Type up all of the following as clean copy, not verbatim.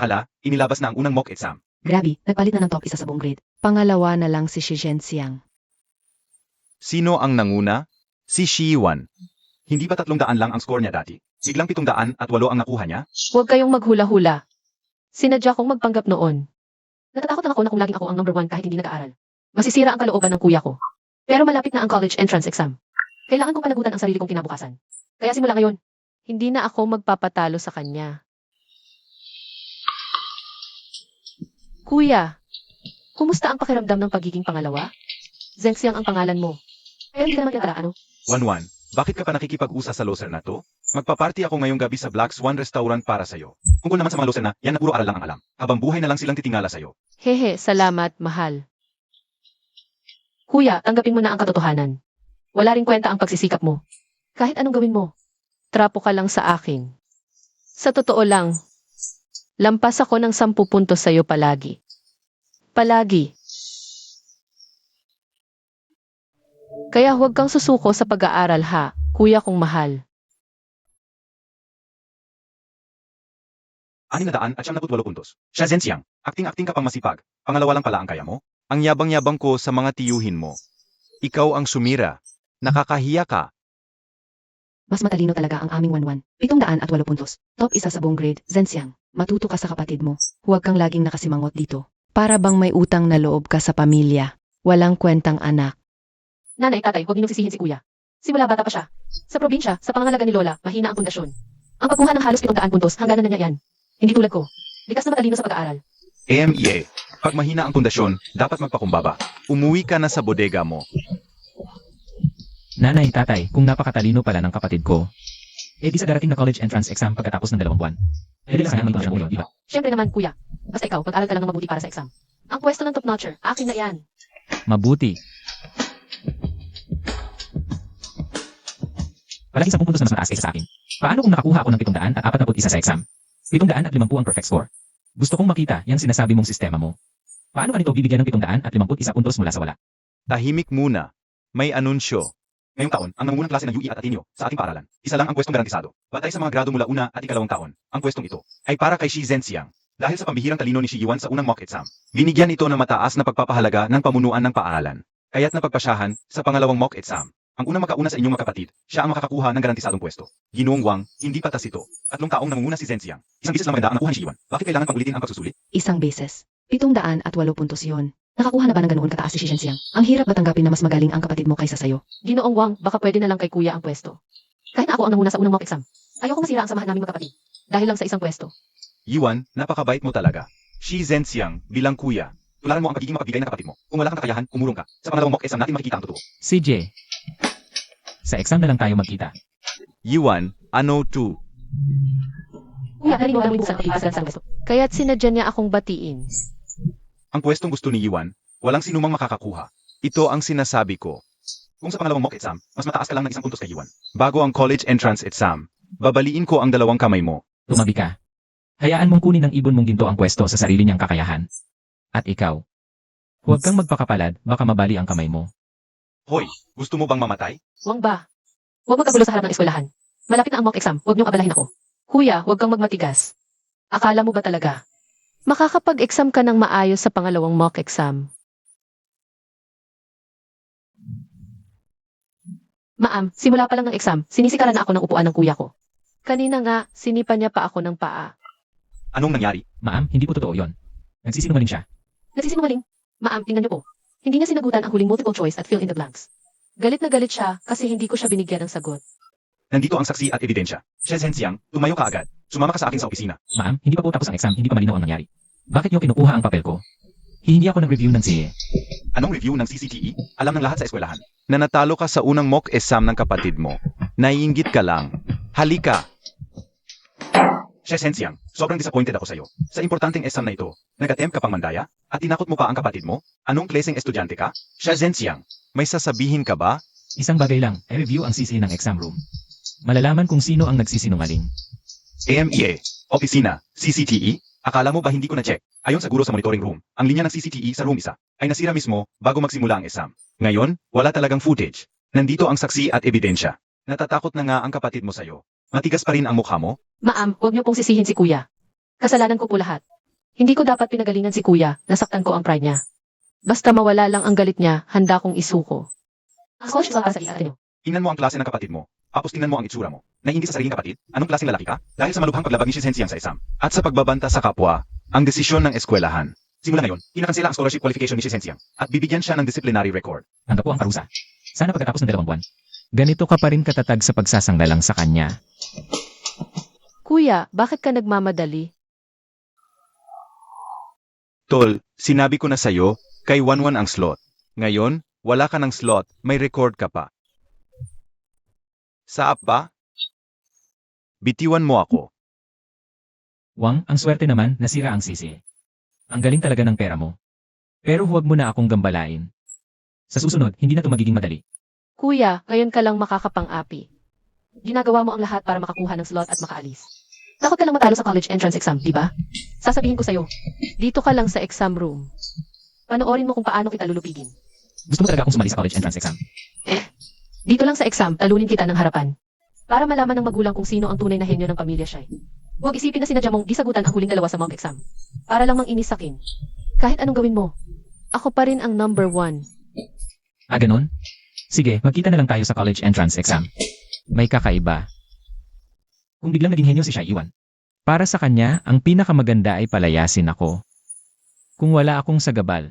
Hala, inilabas na ang unang mock exam. Grabe, nagpalit na ng top isa sa buong grade. Pangalawa na lang si Shijen Xiang. Sino ang nanguna? Si Shiwan. Hindi ba 300 lang ang score niya dati? Biglang 708 ang nakuha niya? Huwag kayong maghula-hula. Sinadya kong magpanggap noon. Natatakot lang ako na kung laging ako ang number 1 kahit hindi nag-aaral. Masisira ang kalooban ng kuya ko. Pero malapit na ang college entrance exam. Kailangan kong panagutan ang sarili kong kinabukasan. Kaya simula ngayon, hindi na ako magpapatalo sa kanya. Kuya, kumusta ang pakiramdam ng pagiging pangalawa? Zengxiang ang pangalan mo. Pero hindi ka naman kinatara, ano? Wanwan, bakit ka pa nakikipag-usa sa loser na to? Magpa-party ako ngayong gabi sa Black Swan Restaurant para sa'yo. Kung naman sa mga loser na, yan na puro aral lang ang alam. Habang buhay na lang silang titingala sa'yo. Hehe, salamat, mahal. Kuya, tanggapin mo na ang katotohanan. Wala ring kwenta ang pagsisikap mo. Kahit anong gawin mo, trapo ka lang sa akin. Sa totoo lang, lampas ako ng 10 puntos sa'yo palagi. Palagi. Kaya huwag kang susuko sa pag-aaral ha, kuya kong mahal. 678 puntos. Siya Zhenxiang, akting-akting ka pang masipag. Pangalawa lang pala ang kaya mo? Ang yabang-yabang ko sa mga tiyuhin mo. Ikaw ang sumira. Nakakahiya ka. Mas matalino talaga ang aming Wanwan. 708 puntos. Top isa sa buong grade, Zhenxiang. Matuto ka sa kapatid mo. Huwag kang laging nakasimangot dito. Para bang may utang na loob ka sa pamilya. Walang kwentang anak. Nanay, tatay, huwag ninyong sisihin si kuya. Simula bata pa siya. Sa probinsya, sa pangangalaga ni Lola, mahina ang pundasyon. Ang pagkuha ng halos 700 puntos, hangganan na niya yan. Hindi tulad ko. Likas na matalino sa pag-aaral. AMEA, pag mahina ang pundasyon, dapat magpakumbaba. Umuwi ka na sa bodega mo. Nanay, tatay, kung napakatalino pala ng kapatid ko, di sa darating na college entrance exam pagkatapos ng 2 buwan. Di lang sayang ang pundasyon mo yun, di ba? Siyempre naman, kuya. Basta ikaw, pag-aral ka lang ng mabuti para sa exam. Ang pwesto ng top-notcher, akin na yan. Mabuti. Palagi 10 puntos na mas mataas kaysa sa akin. Paano kung nakakuha ako ng 741 sa exam? 750 ang perfect score. Gusto kong makita yung sinasabi mong sistema mo. Paano ka nito bibigyan ng 751 puntos mula sa wala? Tahimik muna. May anunsyo. Ngayong taon, ang nangungunang klase ng UE at Ateneo sa ating paaralan, isa lang ang pwestong garantisado. Batay sa mga grado mula 1 at 2 taon, ang pwestong ito ay para kay Shi Zhenxiang. Dahil sa pambihirang talino ni Shi Yuan sa unang mock exam, binigyan ito ng mataas na pagpapahalaga ng pamunuan ng paaralan. Kaya't napagpasyahan sa pangalawang mock exam. Ang unang makauna sa inyong magkapatid, siya ang makakakuha ng garantisadong pwesto. Ginoong Wang, hindi patas ito. 3 taong nangunguna si Zhenxiang. Isang beses lang maganda ang nakuha ni Shi Yuan. Bakit kailangan pang ulitin ang pagsusulit? Isang beses. 708 puntos yon. Nakakuha na ba ng ganoon kataas si Shijen Xiang? Ang hirap batanggapin na mas magaling ang kapatid mo kaysa sayo. Ginoong Wang, baka pwede na lang kay kuya ang pwesto. Kahit na ako ang nanguna sa unang mock exam. Ayoko masira ang samahan naming magkapatid. Dahil lang sa isang pwesto. Yuan, napakabait mo talaga. Shi Zhenxiang, bilang kuya. Tularan mo ang pagiging makapagbigay ng kapatid mo. Kung wala kang kakayahan, umurong ka. Sa pangalawang mock exam natin makikita ang totoo. CJ, sa exam na lang tayo magkita. Yuan, ano to? Kuya, naniniwala mo yung buksan ang pag-iwasan sa pwesto. Kaya't sinadya niya akong batiin. Ang pwestong gusto ni Yuan, walang sinumang makakakuha. Ito ang sinasabi ko. Kung sa pangalawang mock exam, mas mataas ka lang ng 1 puntos kay Yuan. Bago ang college entrance exam, babaliin ko ang 2 kamay mo. Tumabi ka. Hayaan mong kunin ng ibon mong ginto ang pwesto sa sarili niyang kakayahan. At ikaw, huwag kang magpakapalad, baka mabali ang kamay mo. Hoy, gusto mo bang mamatay? Wang ba? Huwag magkagulo sa harap ng eskwelahan. Malapit na ang mock exam, huwag niyong abalahin ako. Kuya, huwag kang magmatigas. Akala mo ba talaga? Makakapag-exam ka ng maayos sa pangalawang mock exam. Ma'am, simula pa lang ng exam, sinisikaran na ako ng upuan ng kuya ko. Kanina nga, sinipa niya pa ako ng paa. Anong nangyari? Ma'am, hindi po totoo yon. Nagsisinungaling siya. Nagsisinungaling? Ma'am, tingnan niyo po. Hindi niya sinagutan ang huling multiple choice at fill in the blanks. Galit na galit siya kasi hindi ko siya binigyan ng sagot. Nandito ang saksi at ebidensya. Shi Zhenxiang, tumayo ka agad. Sumama ka sa akin sa opisina. Ma'am, hindi pa po tapos ang exam, hindi pa malinaw ang nangyari. Bakit niyo kinukuha ang papel ko? Hindi ako nag-review ng CA. Anong review ng CCTE? Alam ng lahat sa eskwelahan. Na natalo ka sa unang mock exam ng kapatid mo. Naiinggit ka lang. Halika! Shi Zhenxiang, sobrang disappointed ako sa'yo. Sa importanteng exam na ito, nag-attempt ka pang mandaya? At tinakot mo pa ang kapatid mo? Anong klaseng estudyante ka? Shi Zhenxiang, may sasabihin ka ba? Isang bagay lang, i-review ang CC ng exam room. Malalaman kung sino ang nagsisinungaling. AMEA, opisina, CCTE? Akala mo ba hindi ko na-check? Ayon sa guro sa monitoring room, ang linya ng CCTE sa room 1 ay nasira mismo bago magsimula ang exam. Ngayon, wala talagang footage. Nandito ang saksi at ebidensya. Natatakot na nga ang kapatid mo sa'yo. Matigas pa rin ang mukha mo? Ma'am, huwag niyo pong sisihin si kuya. Kasalanan ko po lahat. Hindi ko dapat pinagalingan si kuya, nasaktan ko ang pride niya. Basta mawala lang ang galit niya, handa kong isuko. Ang coach sa kasali niyo. Tingnan mo ang klase ng kapatid mo. Tapos tingnan mo ang itsura mo. Naiingit sa sariling kapatid? Anong klaseng lalaki ka? Dahil sa malubhang paglabag ni Shizensiang sa exam. At sa pagbabanta sa kapwa, ang desisyon ng eskwelahan. Simula ngayon, kinakansela ang scholarship qualification ni Shizensiang at bibigyan siya ng disciplinary record. Tanggap po ang parusa. Sana pagkatapos ng 2 buwan. Ganito ka pa rin katatag sa pagsasanglalang sa kanya. Kuya, bakit ka nagmamadali? Tol, sinabi ko na sa'yo, kay 1-1 ang slot. Ngayon, wala ka ng slot, may record ka pa. Saap ba? Bitiwan mo ako. Wang, ang swerte naman, nasira ang sisi. Ang galing talaga ng pera mo. Pero huwag mo na akong gambalain. Sa susunod, hindi na ito magiging madali. Kuya, ngayon ka lang makakapang-api. Ginagawa mo ang lahat para makakuha ng slot at makaalis. Takot ka lang matalo sa college entrance exam, di ba? Sasabihin ko sa'yo, dito ka lang sa exam room. Panoorin mo kung paano kita lulupigin. Gusto mo talaga akong sumali sa college entrance exam? Dito lang sa exam, talunin kita ng harapan. Para malaman ng magulang kung sino ang tunay na henyo ng pamilya siya. Huwag isipin na sinadya mong gisagutan ang huling dalawa sa mock exam. Para lang manginis sakin. Kahit anong gawin mo, ako pa rin ang number 1. Ah, ganun? Sige, magkita na lang tayo sa college entrance exam. May kakaiba. Kung biglang naging henyo si Shai Iwan. Para sa kanya, ang pinakamaganda ay palayasin ako. Kung wala akong sagabal.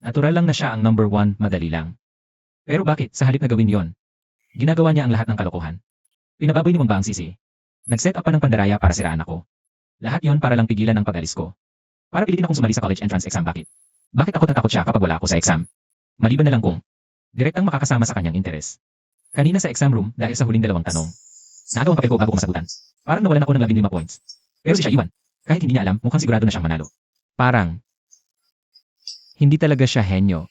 Natural lang na siya ang number 1, madali lang. Pero bakit, sa halip na gawin yon? Ginagawa niya ang lahat ng kalokohan. Pinababoy ni Wang ba ang sisi? Nag-set up pa ng pandaraya para siraan ako. Lahat yon para lang pigilan ang pag-alis ko. Para pilitin akong sumali sa college entrance exam, bakit? Bakit ako natakot siya kapag wala ako sa exam? Maliban na lang kung direktang makakasama sa kanyang interes. Kanina sa exam room, dahil sa huling 2 tanong, nagawa ang papel ko bago ko masagutan. Parang nawalan ako ng 15 points. Pero si Shai Iwan, kahit hindi niya alam, mukhang sigurado na siyang manalo. Parang, hindi talaga siya henyo.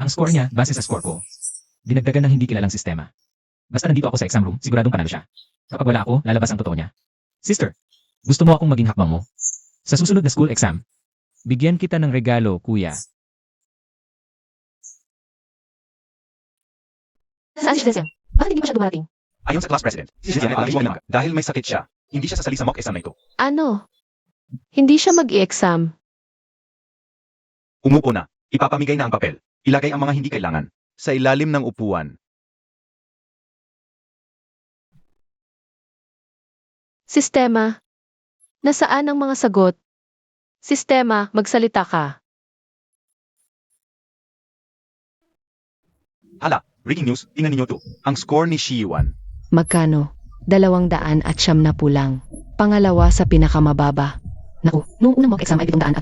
Ang score niya, base sa score ko, dinagdagan ng hindi kilalang sistema. Basta nandito ako sa exam room, siguradong panalo siya. Kapag wala ako, lalabas ang totoo niya. Sister, gusto mo akong maging hakbang mo? Sa susunod na school exam, bigyan kita ng regalo, kuya. Nasaan si Shizensiang? Bakit hindi pa siya dumarating? Ayon sa class president, si Shizensiang ay pag dahil may sakit siya. Hindi siya sasali sa mock exam na ito. Ano? Hindi siya mag-i-exam. Umupo na. Ipapamigay na ang papel. Ilagay ang mga hindi kailangan sa ilalim ng upuan. Sistema. Nasaan ang mga sagot? Sistema, magsalita ka. Hala, breaking news, tingnan ninyo to. Ang score ni Shiwan. Magkano? 200 at 70 lang. Pangalawa sa pinakamababa. Naku, noong unang mock exam ay 708.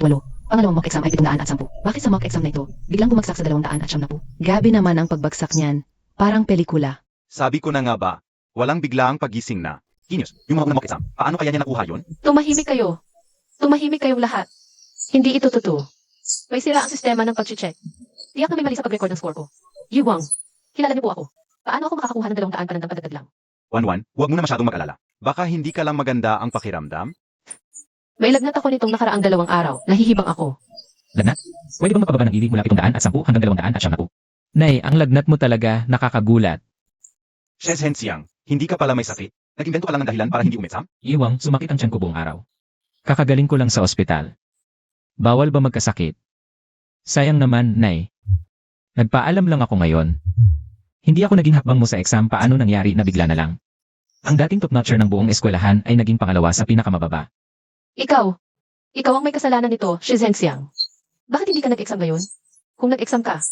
Pangalawang mock exam ay 710. Bakit sa mock exam na ito, biglang bumagsak sa 270? Gabi naman ang pagbagsak niyan. Parang pelikula. Sabi ko na nga ba, walang biglaang pagising na. Genius, yung mga unang mock exam, paano kaya niya nakuha yun? Tumahimik kayo. Tumahimik kayong lahat. Hindi ito totoo. May sira ang sistema ng pag-check. Tiyak na may mali sa pag-record ng score ko. Yu Wang, kilala niyo po ako. Paano ako makakakuha ng 200 panandang padagdag lang? 1-1, huwag mo na masyadong mag-alala. Baka hindi ka lang maganda ang pakiramdam? May lagnat ako nitong nakaraang 2 araw. Nahihibang ako. Lagnat? Pwede bang magpababa ng ibig mula 710 hanggang 270? Nay, ang lagnat mo talaga nakakagulat. Shizensiang, hindi ka pala may sakit? Nag-invento ka lang ng dahilan para hindi umexam? Iwang, sumakit ang tiyan ko buong araw. Kakagaling ko lang sa ospital. Bawal ba magkasakit? Sayang naman, Nay. Nagpaalam lang ako ngayon. Hindi ako naging hakbang mo sa exam, paano nangyari na bigla na lang. Ang dating top-notcher ng buong eskwelahan ay naging pangalawa sa pinakamababa. Ikaw ang may kasalanan nito, Shizensiang. Bakit hindi ka nag-exam ngayon? Kung nag-exam ka,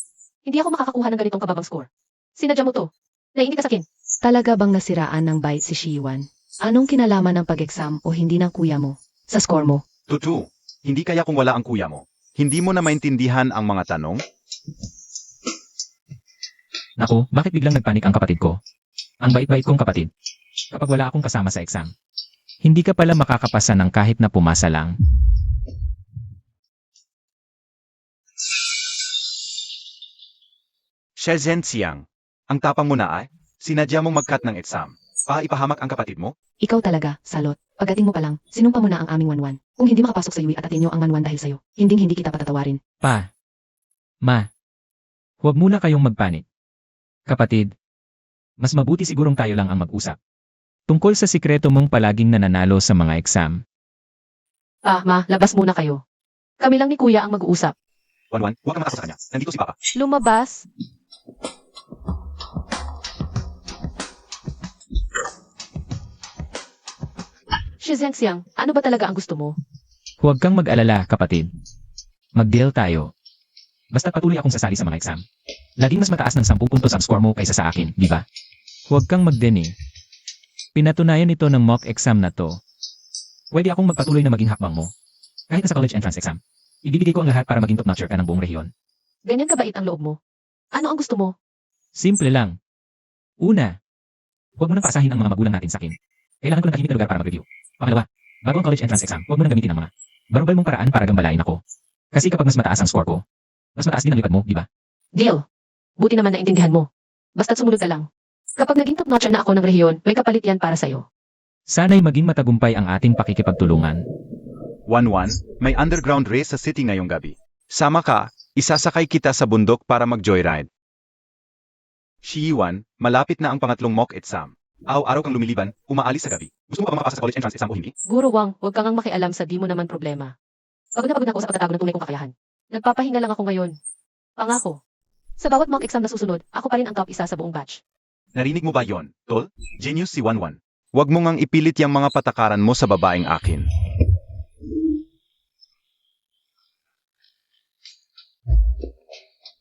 hindi ako makakakuha ng ganitong kababang score. Sinadya mo to. Naiingit ka sa akin. Talaga bang nasiraan ng bite si Shiwan? Anong kinalaman ng pag-exam o hindi ng kuya mo sa score mo? Tutu, hindi kaya kung wala ang kuya mo. Hindi mo na maintindihan ang mga tanong? Naku, bakit biglang nagpanik ang kapatid ko? Ang bait-bait kong kapatid. Kapag wala akong kasama sa exam. Hindi ka pala makakapasa ng kahit na pumasa lang. Shizensiang, ang tapang mo na ay, sinadya mong mag-cut ng exam. Ipahamak ang kapatid mo? Ikaw talaga, salot. Pagdating mo pa lang, sinumpa mo na ang aming 1-1. Kung hindi makapasok sa UI at Ateneo ang 1-1 dahil sa'yo, hindi kita patatawarin. Pa. Ma. Huwag muna kayong magpanik. Kapatid. Mas mabuti sigurong tayo lang ang mag-usap. Tungkol sa sikreto mong palaging nananalo sa mga exam. Ma, labas muna kayo. Kami lang ni Kuya ang mag-uusap. 1-1, huwag kang matakot sa kanya. Nandito si Papa. Lumabas? Shizenxiang, ano ba talaga ang gusto mo? Huwag kang mag-alala, kapatid. Mag-deal tayo. Basta patuloy akong sasali sa mga exam. Laging mas mataas ng 10 puntos ang score mo kaysa sa akin, di ba? Huwag kang magdeni. Pinatunayan ito ng mock exam na to. Pwede akong magpatuloy na maging hakbang mo. Kahit na sa college entrance exam. Ibibigay ko ang lahat para maging top-notcher ka ng buong rehiyon. Ganyan kabait ang loob mo. Ano ang gusto mo? Simple lang. Una, huwag mo nang paasahin ang mga magulang natin sa akin. Kailangan ko ng tahimik na lugar para mag-review. Pangalawa, bago ang college entrance exam, huwag mo nang gamitin ang mga barubal mong paraan para gambalain ako. Kasi kapag mas mataas ang score ko, mas mataas din ang lipad mo, di ba? Deal. Buti naman naintindihan mo. Basta't sumunod ka lang. Kapag naging top-notcher na ako ng rehiyon, may kapalit yan para sa'yo. Sana'y maging matagumpay ang ating pakikipagtulungan. 1-1, may underground race sa city ngayong gabi. Sama ka, isasakay kita sa bundok para mag-joyride. Shiiwan, malapit na ang pangatlong mock exam. Araw-araw kang lumiliban, umaalis sa gabi. Gusto mo pa ba makapasa sa college entrance exam o hindi? Guro Wang, huwag kang ang makialam sa di mo naman problema. Pagod na ako sa pagtatago ng tunay kong kakayahan. Nagpapahinga lang ako ngayon. Pangako. Sa bawat mock exam na susunod, ako pa rin ang top isa sa buong batch. Narinig mo ba yon, Tol? Genius si 1-1. Huwag mo ngang ipilit yung mga patakaran mo sa babaeng akin.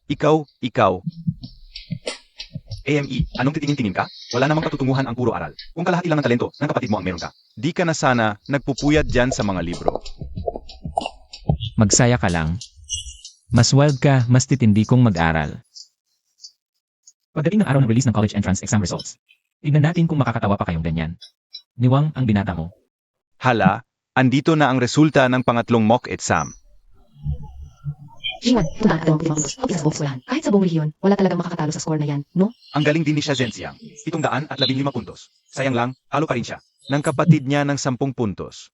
Ikaw. AME, anong titingin-tingin ka? Wala namang katutunguhan ang puro aral. Kung kalahati lang ng talento ng kapatid mo ang meron ka. Di ka na sana nagpupuyat dyan sa mga libro. Magsaya ka lang. Mas wild ka, mas titindi kong mag-aral. Pagdating ng araw ng release ng college entrance exam results, tignan natin kung makakatawa pa kayong ganyan. Niwang ang binata mo. Hala, andito na ang resulta ng pangatlong mock exam. Shiwan, tundaan at 25 puntos. Top isa sa buong eskwelahan. Kahit sa buong rehiyon, wala talagang makakatalo sa score na yan, no? Ang galing din ni Shizenxiang, 715 puntos. Sayang lang, talo pa rin siya. Ng kapatid niya ng 10 puntos.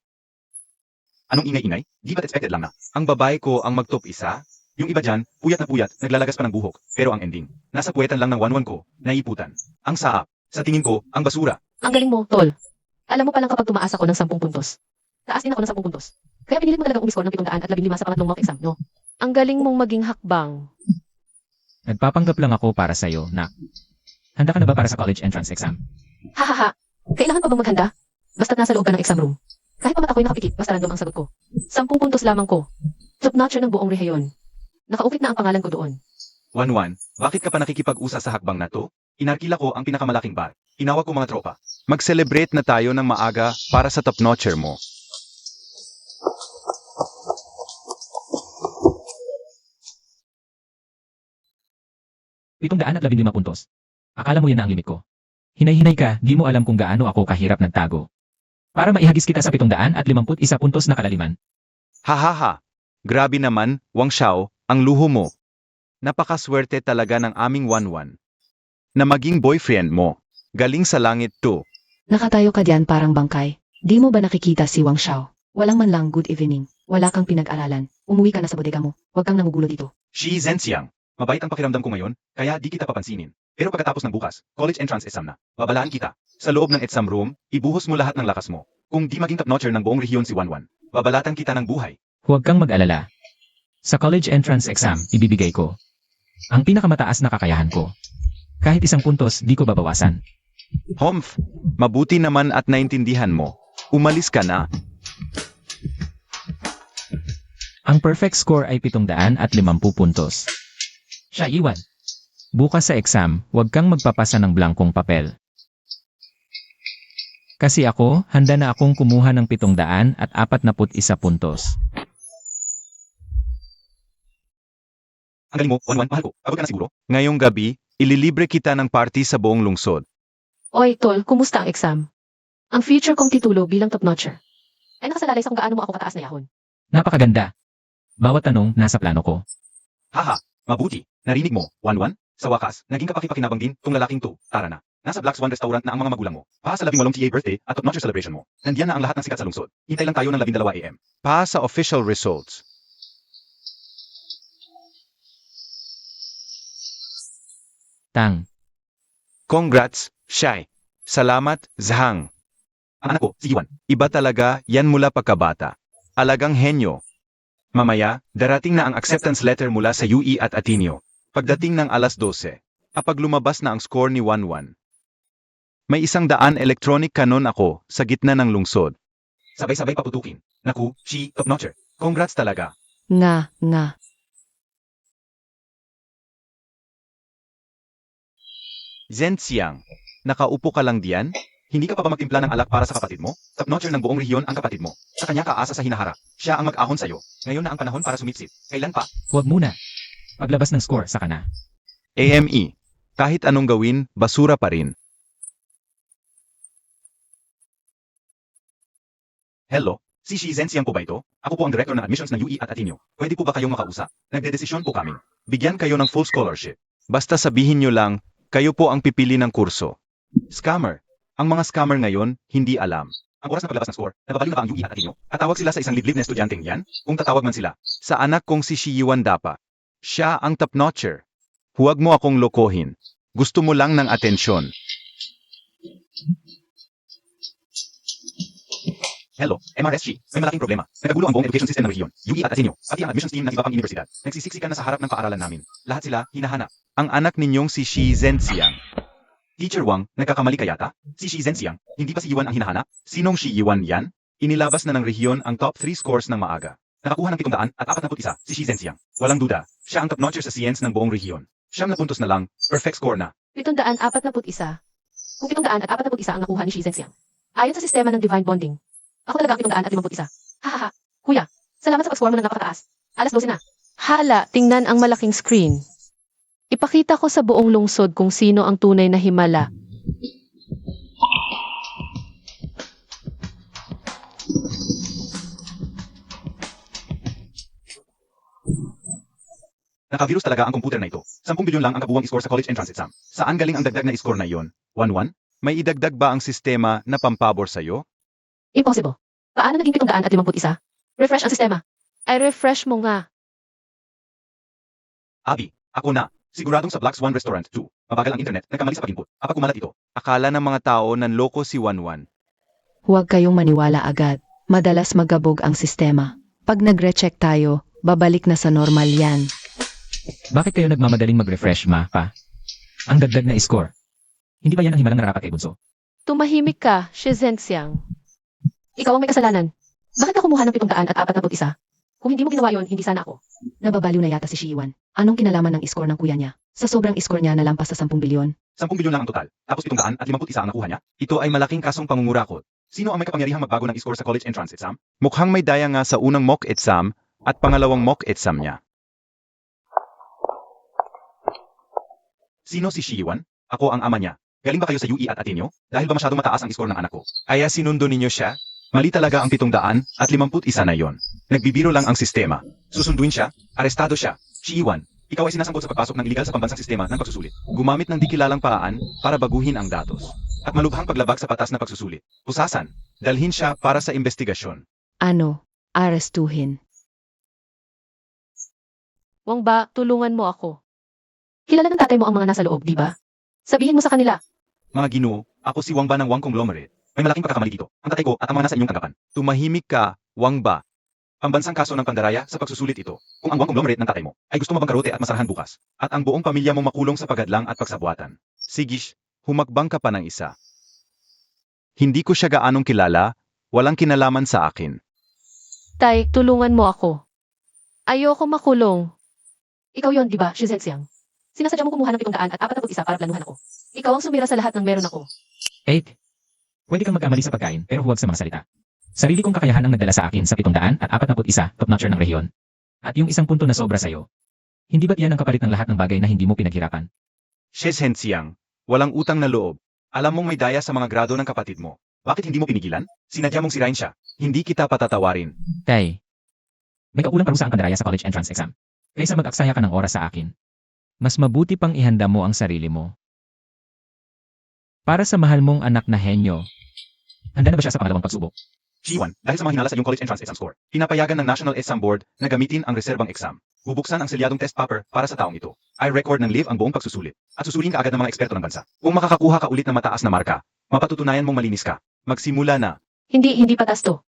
Anong ingay-ingay? Di ba't expected lang na? Ang babae ko ang mag-top isa? Yung iba dyan, puyat na puyat, naglalagas pa ng buhok. Pero ang ending, nasa puwetan lang ng 1-1 ko, naiputan. Ang saap. Sa tingin ko, ang basura. Ang galing mo, Tol. Alam mo palang kapag tumaas ako ng 10 puntos. Taas din ako ng 10 puntos. Kaya pinilit mo talagang umiscore ng 715 sa pangatlong mock exam, no? Ang galing mong maging hakbang. Nagpapanggap lang ako para sa'yo, nak. Handa ka na ba para sa college entrance exam? Hahaha. Kailangan pa bang maghanda? Basta't nasa loob ka ng exam room. Kahit pa mata ko'y nakapikit, basta random ang sagot ko. 10 puntos lamang ko. Top-notcher ng buong rehiyon. Nakaukit na ang pangalan ko doon. 1-1, bakit ka pa nakikipag-usa sa hakbang na to? Inarkila ko ang pinakamalaking bar. Inawag ko mga tropa. Mag-celebrate na tayo ng maaga para sa top-notcher mo. Pitong daan at 15 puntos. Akala mo yan na ang limit ko. Hinay-hinay ka, di mo alam kung gaano ako kahirap nagtago. Para maihagis kita sa 751 puntos na kalaliman. Hahaha. Grabe naman, Wang Xiao, ang luho mo. Napakaswerte talaga ng aming 1-1. Na maging boyfriend mo. Galing sa langit to. Nakatayo ka diyan parang bangkay. Di mo ba nakikita si Wang Xiao? Walang man lang good evening. Wala kang pinag-aralan. Umuwi ka na sa bodega mo. Huwag kang nagugulo dito. Shi Zhenxiang. Mabait ang pakiramdam ko ngayon, kaya di kita papansinin. Pero pagkatapos ng bukas, college entrance exam na, babalaan kita. Sa loob ng exam room, ibuhos mo lahat ng lakas mo. Kung di maging top-notcher ng buong rehiyon si 1-1, babalatan kita ng buhay. Huwag kang mag-alala. Sa college entrance exam, ibibigay ko ang pinakamataas na kakayahan ko. Kahit 1 puntos, di ko babawasan. Humph, mabuti naman at naintindihan mo. Umalis ka na. Ang perfect score ay 750 puntos. Siya iwan. Bukas sa exam, huwag kang magpapasa ng blankong papel. Kasi ako, handa na akong kumuha ng 741 puntos. Ang galing mo, 1-1, mahal ko. Pagod ka na siguro. Ngayong gabi, ililibre kita ng party sa buong lungsod. Oy, Tol, kumusta ang exam? Ang future kong titulo bilang top-notcher. Ay nakasalalay sa kung gaano mo ako kataas na yahon. Napakaganda. Bawat tanong nasa plano ko. Haha, mabuti. Narinig mo, 1-1? Sa wakas, naging kapaki-pakinabang din tong lalaking to. Tara na. Nasa Black Swan Restaurant na ang mga magulang mo. Pa sa 18th TA birthday at top-notcher celebration mo. Nandiyan na ang lahat ng sikat sa lungsod. Hintay lang tayo ng 12 AM. Pa sa official results. Tang. Congrats, Shai. Salamat, Zhang. Ang anak ko, si Yuan. Iba talaga, yan mula pagkabata. Alagang henyo. Mamaya, darating na ang acceptance letter mula sa UE at Ateneo. Pagdating ng alas 12, kapag lumabas na ang score ni 1-1. May 100 electronic canon ako sa gitna ng lungsod. Sabay-sabay paputukin. Naku, she, top-notcher. Congrats talaga. Nga. Zhenxiang, nakaupo ka lang diyan? Hindi ka pa ba magtimpla ng alak para sa kapatid mo? Top-notcher ng buong rehiyon ang kapatid mo. Sa kanya ka asa sa hinaharap. Siya ang mag-ahon sa'yo. Ngayon na ang panahon para sumipsip. Kailan pa? Huwag muna. Paglabas ng score, saka na. AME, kahit anong gawin, basura pa rin. Hello? Si Shi Zhenxiang po ba ito? Ako po ang director ng admissions ng UE at Ateneo. Pwede po ba kayong makausap? Nagdedesisyon po kami. Bigyan kayo ng full scholarship. Basta sabihin nyo lang, kayo po ang pipili ng kurso. Scammer. Ang mga scammer ngayon, hindi alam. Ang oras ng paglabas ng score, nababaliw na ba ang UE at Ateneo? Tatawag sila sa isang liblib na estudyanteng yan? Kung tatawag man sila. Sa anak kong si Shiyuan Dapa. Siya ang top-notcher. Huwag mo akong lokohin. Gusto mo lang ng atensyon. Hello, MRSG. May malaking problema. Nagagulo ang buong education system ng rehiyon. UE at Ateneo, pati ang admissions team ng iba pang universidad. Nagsisiksikan na sa harap ng paaralan namin. Lahat sila hinahanap. Ang anak ninyong si Shi Zhenxiang. Teacher Wang, nagkakamali ka yata? Si Shi Zhenxiang, hindi pa si Yuan ang hinahanap? Sinong Shi Yuan yan? Inilabas na ng rehiyon ang top 3 scores ng maaga. Nakakuha ng 741 si Shi Zhenxiang. Walang duda, siya ang top notcher sa science ng buong rehiyon. 9 puntos na lang, perfect score na. 741. Kung 741 ang nakuha ni Shi Zhenxiang. Ayon sa sistema ng divine bonding. Ako talaga ang 751. Hahaha. Kuya, salamat sa pag-score mo ng napakataas. Alas 12 na. Hala, tingnan ang malaking screen. Ipakita ko sa buong lungsod kung sino ang tunay na himala. Nakavirus talaga ang computer na ito. 10 bilyon lang ang kabuuang score sa college entrance exam. Saan galing ang dagdag na score na iyon? 1-1? May idagdag ba ang sistema na pampabor sa'yo? Impossible. Paano naging 751? Refresh ang sistema. Ay refresh mo nga. Abi, ako na. Siguradong sa Black Swan Restaurant 2. Mabagal ang internet, nagkamali sa pag-input. Apa kumalat ito? Akala ng mga tao nanloko si Wanwan. Huwag kayong maniwala agad. Madalas magabog ang sistema. Pag nag-recheck tayo, babalik na sa normal yan. Bakit kayo nagmamadaling mag-refresh, pa? Ang dagdag na score. Hindi ba yan ang himalang narapat kay Bunso? Tumahimik ka, Shi Zhenxiang. Ikaw ang may kasalanan. Bakit ka kumuha ng 741? Kung hindi mo ginawa yon, hindi sana ako. Nababaliw na yata si Shiyuan. Anong kinalaman ng score ng kuya niya? Sa sobrang score niya nalampas sa 10 bilyon. 10 bilyon lang ang total. Tapos 751 ang nakuha niya. Ito ay malaking kasong pangungurakot. Sino ang may kapangyarihang magbago ng score sa college entrance exam? Mukhang may daya nga sa unang mock exam at pangalawang mock exam niya. Sino si Shi Yuan? Ako ang ama niya. Galing ba kayo sa UE at Ateneo? Dahil ba masyadong mataas ang score ng anak ko? Kaya sinundo ninyo siya? Mali talaga ang 751 na yon. Nagbibiro lang ang sistema. Susunduin siya, arestado siya. Shi Yuan, ikaw ay sinasangkot sa pagpasok ng iligal sa pambansang sistema ng pagsusulit. Gumamit ng di kilalang paraan para baguhin ang datos. At malubhang paglabag sa patas na pagsusulit. Pusasan, dalhin siya para sa investigasyon. Ano? Arestuhin. Wang ba, tulungan mo ako. Kilala ng tatay mo ang mga nasa loob, di ba? Sabihin mo sa kanila. Mga ginoo, ako si Wang Ba ng Wang Conglomerate. May malaking pagkakamali dito. Ang tatay ko at ang mga nasa inyong tanggapan. Tumahimik ka, Wang Ba. Pambansang kaso ng pandaraya sa pagsusulit ito. Kung ang Wang Conglomerate ng tatay mo ay gusto mabangkarote at masarahan bukas. At ang buong pamilya mong makulong sa pagadlang at pagsabuatan. Sigish, humakbang ka pa ng isa. Hindi ko siya gaanong kilala, walang kinalaman sa akin. Tay, tulungan mo ako. Ayoko makulong. Ikaw yon, di ba, Shi Zhenxiang? Sinasadya mo kumuha ng 741 para planuhan ako. Ikaw ang sumira sa lahat ng meron ako. 8. Pwede kang magkamali sa pagkain, pero huwag sa mga salita. Sarili kong kakayahan ang nagdala sa akin sa 741 top-notcher ng rehiyon. At yung 1 punto na sobra sa'yo. Hindi ba't yan ang kapalit ng lahat ng bagay na hindi mo pinaghirapan? Shi Zhenxiang, walang utang na loob. Alam mong may daya sa mga grado ng kapatid mo. Bakit hindi mo pinigilan? Sinadya mong sirain siya. Hindi kita patatawarin. Tay, may kaulang parusa ang pandaraya sa college entrance exam. Kaysa mag-aksaya ka ng oras sa akin. Mas mabuti pang ihanda mo ang sarili mo. Para sa mahal mong anak na henyo. Handa na ba siya sa pangalawang pagsubok? Shi Yuan, dahil sa mga hinala sa iyong college entrance exam score, pinapayagan ng National Exam Board na gamitin ang reserbang exam. Bubuksan ang selyadong test paper para sa taong ito. Ay record ng live ang buong pagsusulit. At susuriin ka agad ng mga eksperto ng bansa. Kung makakakuha ka ulit ng mataas na marka, mapatutunayan mong malinis ka. Magsimula na. Hindi patas to.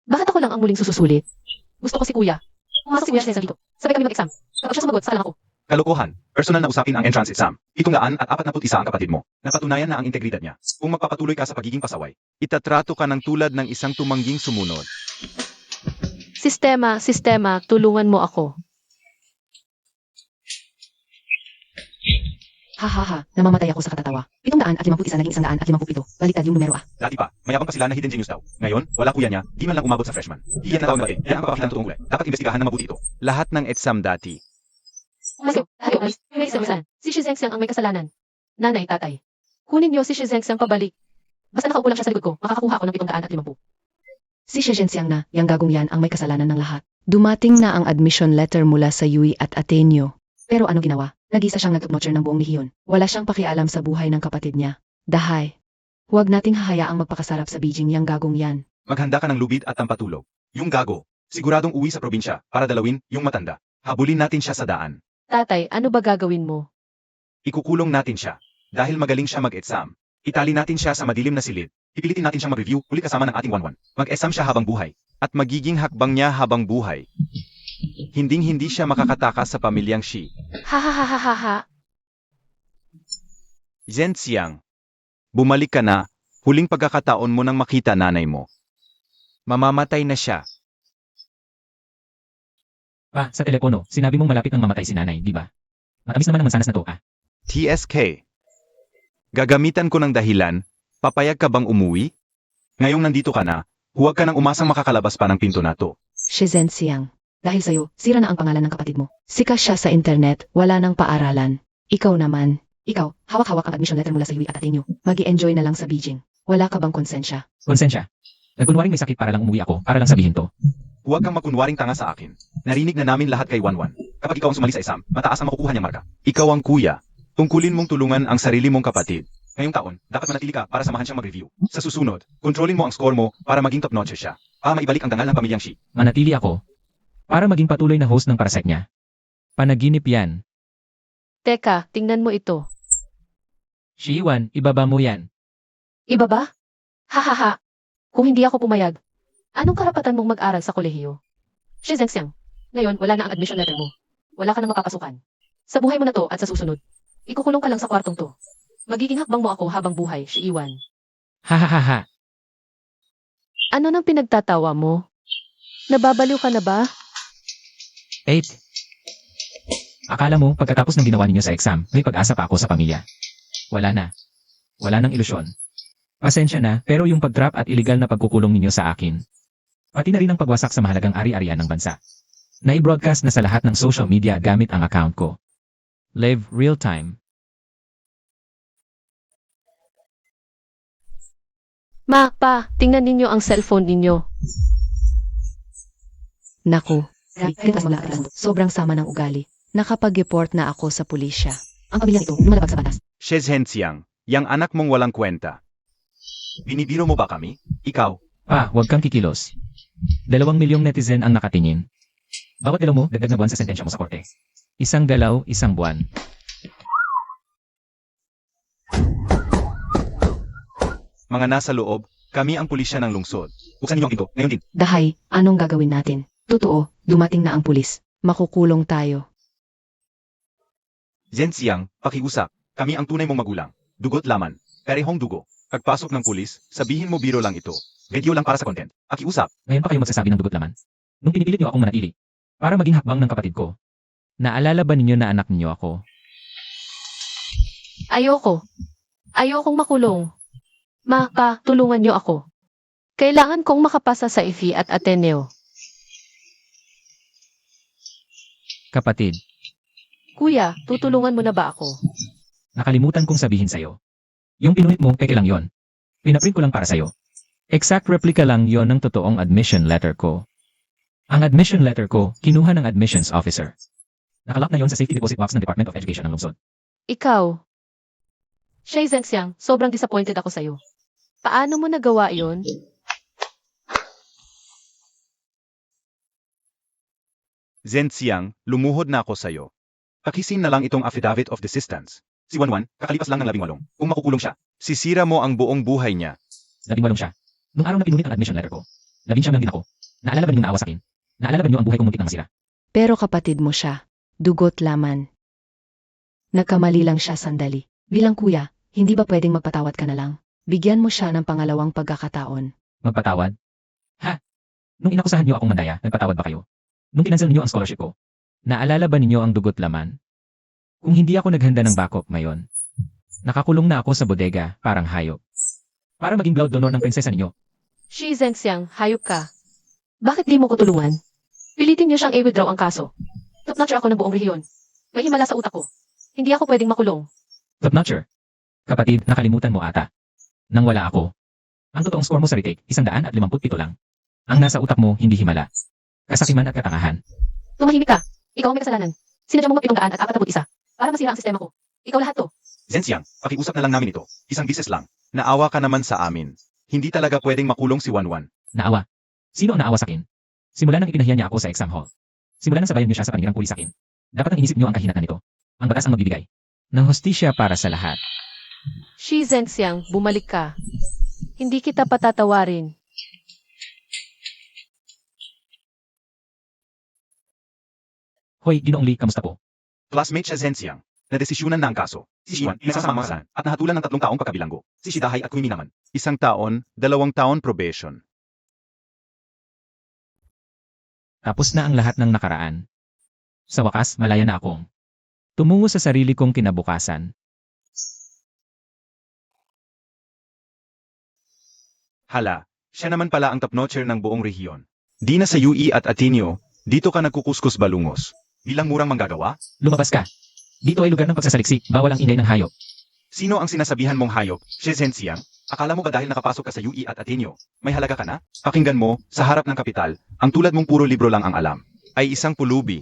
Bakit ako lang ang muling sususulit? Gusto ko si kuya. Pumasok si kuya siya dito. Sabay kami mag-exam. Kapag siya sumagot, saka lang ako. Kalokohan. Personal na usapin ang entrance exam. 741 ang kapatid mo. Napatunayan na ang integridad niya. Kung magpapatuloy ka sa pagiging pasaway, Itatrato ka ng tulad ng isang tumangging sumunod. Sistema, tulungan mo ako. Hahaha, namamatay ako sa katatawa. 751 naging 157. Baliktad yung numero ah. dati pa, mayabang pa sila na hidden genius daw. Ngayon, wala kuya niya, di man lang umabot sa freshman. Iyan na tawag natin. Yan ang papakilan totoong kulay. Dapat investigahan na mabuti ito. Lahat ng exam dati. Si Shizeng ang may kasalanan. Nanay, tatay. Kunin niyo si Shizeng pabalik. Basta nakaupo lang siya sa likod ko, makakakuha ako ng 750. Si Shezhenxiang na, yang gagong yan ang may kasalanan ng lahat. Dumating na ang admission letter mula sa UE at Ateneo. Pero ano ginawa? Nag-isa siyang nag-notcher ng buong lehiyon. Wala siyang pakialam sa buhay ng kapatid niya. Dahay. Huwag nating hahayaang magpakasarap sa Beijing yang gagong yan. Maghanda ka ng lubid at tampatulog. Yung gago, siguradong uwi sa probinsya para dalawin yung matanda. Habulin natin siya sa daan. Tatay, ano ba gagawin mo? Ikukulong natin siya. Dahil magaling siya mag-exam. Itali natin siya sa madilim na silid. Pipilitin natin siyang mag-review ulit kasama ng ating 1-1. Mag-exam siya habang buhay. At magiging hakbang niya habang buhay. Hinding-hindi siya makakatakas sa pamilyang Shi. Ha. Zhenxiang. Bumalik ka na, huling pagkakataon mo nang makita nanay mo. Mamamatay na siya. Pa, sa telepono, sinabi mong malapit nang mamatay si nanay, di ba? Matamis naman ang mansanas na to, ah. TSK. Gagamitan ko ng dahilan, papayag ka bang umuwi? Ngayong nandito ka na, huwag ka nang umasang makakalabas pa ng pinto na to. Shezhenxiang. Dahil sa'yo, sira na ang pangalan ng kapatid mo. Sikas siya sa internet, wala nang paaralan. Ikaw naman. Ikaw, hawak-hawak ang admission letter mula sa UE at Ateneo. Mag-i-enjoy na lang sa Beijing. Wala ka bang konsensya? Konsensya. Nagkunwaring may sakit para lang umuwi ako, para lang sabihin to. Huwag kang makunwaring tanga sa akin. Narinig na namin lahat kay 1-1. Kapag ikaw ang sumali sa exam, mataas ang makukuha niyang marka. Ikaw ang kuya. Tungkulin mong tulungan ang sarili mong kapatid. Ngayong taon, dapat manatili ka para samahan siyang mag-review. Sa susunod, kontrolin mo ang score mo para maging top-notcher siya. Para maibalik ang dangal ng pamilyang Shi. Manatili ako. Para maging patuloy na host ng Parasite niya. Panaginip yan. Teka, tingnan mo ito. Shiwan, ibaba mo yan. Iba ba? Ha. Kung hindi ako pumayag, anong karapatan mong mag-aral sa kolehiyo? Shizeng, ngayon wala na ang admission letter mo. Wala ka na mapapasukan. Sa buhay mo na to at sa susunod, ikukulong ka lang sa kwartong to. Magiging hakbang mo ako habang buhay, si Iwan. Ha. Ano nang pinagtatawa mo? Nababaliw ka na ba? 8. Akala mo, pagkatapos ng ginawa ninyo sa exam, may pag-asa pa ako sa pamilya. Wala na. Wala nang ilusyon. Pasensya na, pero yung pag-trap at illegal na pagkukulong ninyo sa akin, pati na rin ang pagwasak sa mahalagang ari-arian ng bansa. Na-broadcast na sa lahat ng social media gamit ang account ko. Live real time. Pa, tingnan ninyo ang cellphone ninyo. Naku. Sobrang sama ng ugali. Nakapag-report na ako sa pulisya. Ang pamilyang ito, lumalabag sa batas. Shezhenxiang, yang anak mong walang kwenta. Binibiro mo ba kami? Ikaw, Pa, huwag kang kikilos. 2 milyong netizen ang nakatingin. Bawat galaw mo, dagdag na buwan sa sentensya mo sa korte. 1 galaw, 1 buwan. Mga nasa loob, kami ang pulisya ng lungsod. buksan niyo ang pinto. Ngayon din. Dahay, anong gagawin natin? Totoo, dumating na ang pulis. Makukulong tayo. Zhenxiang, pakiusap. Kami ang tunay mong magulang. Dugo't laman. Parehong dugo. Pagpasok ng pulis, sabihin mo biro lang ito. Video lang para sa content. Pakiusap. Ngayon pa kayo magsasabi ng dugot laman? Nung pinipilit niyo akong manatili, para maging hakbang ng kapatid ko. Naalala ba ninyo na anak niyo ako? Ayokong makulong. Pa, tulungan niyo ako. Kailangan kong makapasa sa IFI at Ateneo. Kapatid, Kuya, tutulungan mo na ba ako? nakalimutan kong sabihin sa'yo. Yung pinuhit mo, peke lang yon. Pinaprint ko lang para sa'yo. Exact replica lang yon ng totoong admission letter ko. Ang admission letter ko, kinuha ng admissions officer. Nakalock na yon sa safety deposit box ng Department of Education ng lungsod. Ikaw. Shizeng, sobrang disappointed ako sa'yo. Paano mo nagawa yon? Zhenxiang, lumuhod na ako sa'yo. Pakisin na lang itong affidavit of desistance. Si 1-1, kakalipas lang ng 18. Kung makukulong siya. Sisira mo ang buong buhay niya. 18 siya. Nung araw na pinunit ang admission letter ko, 19 lang din ako. Naalala ba niyo naawa sa akin? Naalala ba niyo ang buhay kong muntik nang masira? Pero kapatid mo siya. Dugot laman. Nagkamali lang siya sandali. Bilang kuya, hindi ba pwedeng magpatawad ka na lang? Bigyan mo siya ng pangalawang pagkakataon. Magpatawad? Ha? Nung inakusahan niyo akong mandaya, nagpatawad ba kayo? Nung kinansel niyo ang scholarship ko, naalala ba ninyo ang dugot laman? Kung hindi ako naghanda ng backup ngayon, nakakulong na ako sa bodega, parang hayop. Para maging blood donor ng prinsesa ninyo. Shi Zhenxiang, hayop ka. Bakit di mo ko tulungan? Pilitin niyo siyang i-withdraw ang kaso. Top-notcher ako ng buong rehiyon. May himala sa utak ko. Hindi ako pwedeng makulong. Top-notcher. Kapatid, nakalimutan mo ata. Nang wala ako. Ang totoong score mo sa retake, 157 lang. Ang nasa utak mo, hindi himala. Kasakiman at katangahan. Tumahimik ka. Ikaw ang may kasalanan. Sinadya mo mag 7 at 41 para masira ang sistema ko. Ikaw lahat to. Zhenxiang, pakiusap na lang namin ito. Isang bises lang. Naawa ka naman sa amin. Hindi talaga pwedeng makulong si Wanwan. Naawa. Sino ang naawa sa akin? Simula nang ipinahiya niya ako sa exam hall. Simula nang sabayan niyo siya sa panirang puri sa akin. Dapat ang inisip niyo ang kahinatan nito. Ang batas ang magbibigay ng hustisya para sa lahat. Shi Zhenxiang, bumalik ka. Hindi kita patatawarin. Hoy, Ginoong Lee, kamusta po? Classmate siya Zhenxiang. Nadesisyunan na ang kaso. Si Shiwan, pinasasama kasalanan at nahatulan ng 3 taong pagkabilanggo. Si Shidahay at Kuimi naman. 1 taon, 2 taon probation. Tapos na ang lahat ng nakaraan. Sa wakas, malaya na akong tumungo sa sarili kong kinabukasan. Hala, siya naman pala ang top-notcher ng buong rehiyon. Di na sa UE at Ateneo, dito ka nagkukuskus balungos. Bilang murang manggagawa? Lumabas ka. Dito ay lugar ng pagsasaliksik, bawal ang ingay ng hayop. Sino ang sinasabihan mong hayop? Si Zhenxiang? Akala mo ba dahil nakapasok ka sa UE at Ateneo, may halaga ka na? Pakinggan mo, sa harap ng kapital, ang tulad mong puro libro lang ang alam. Ay isang pulubi.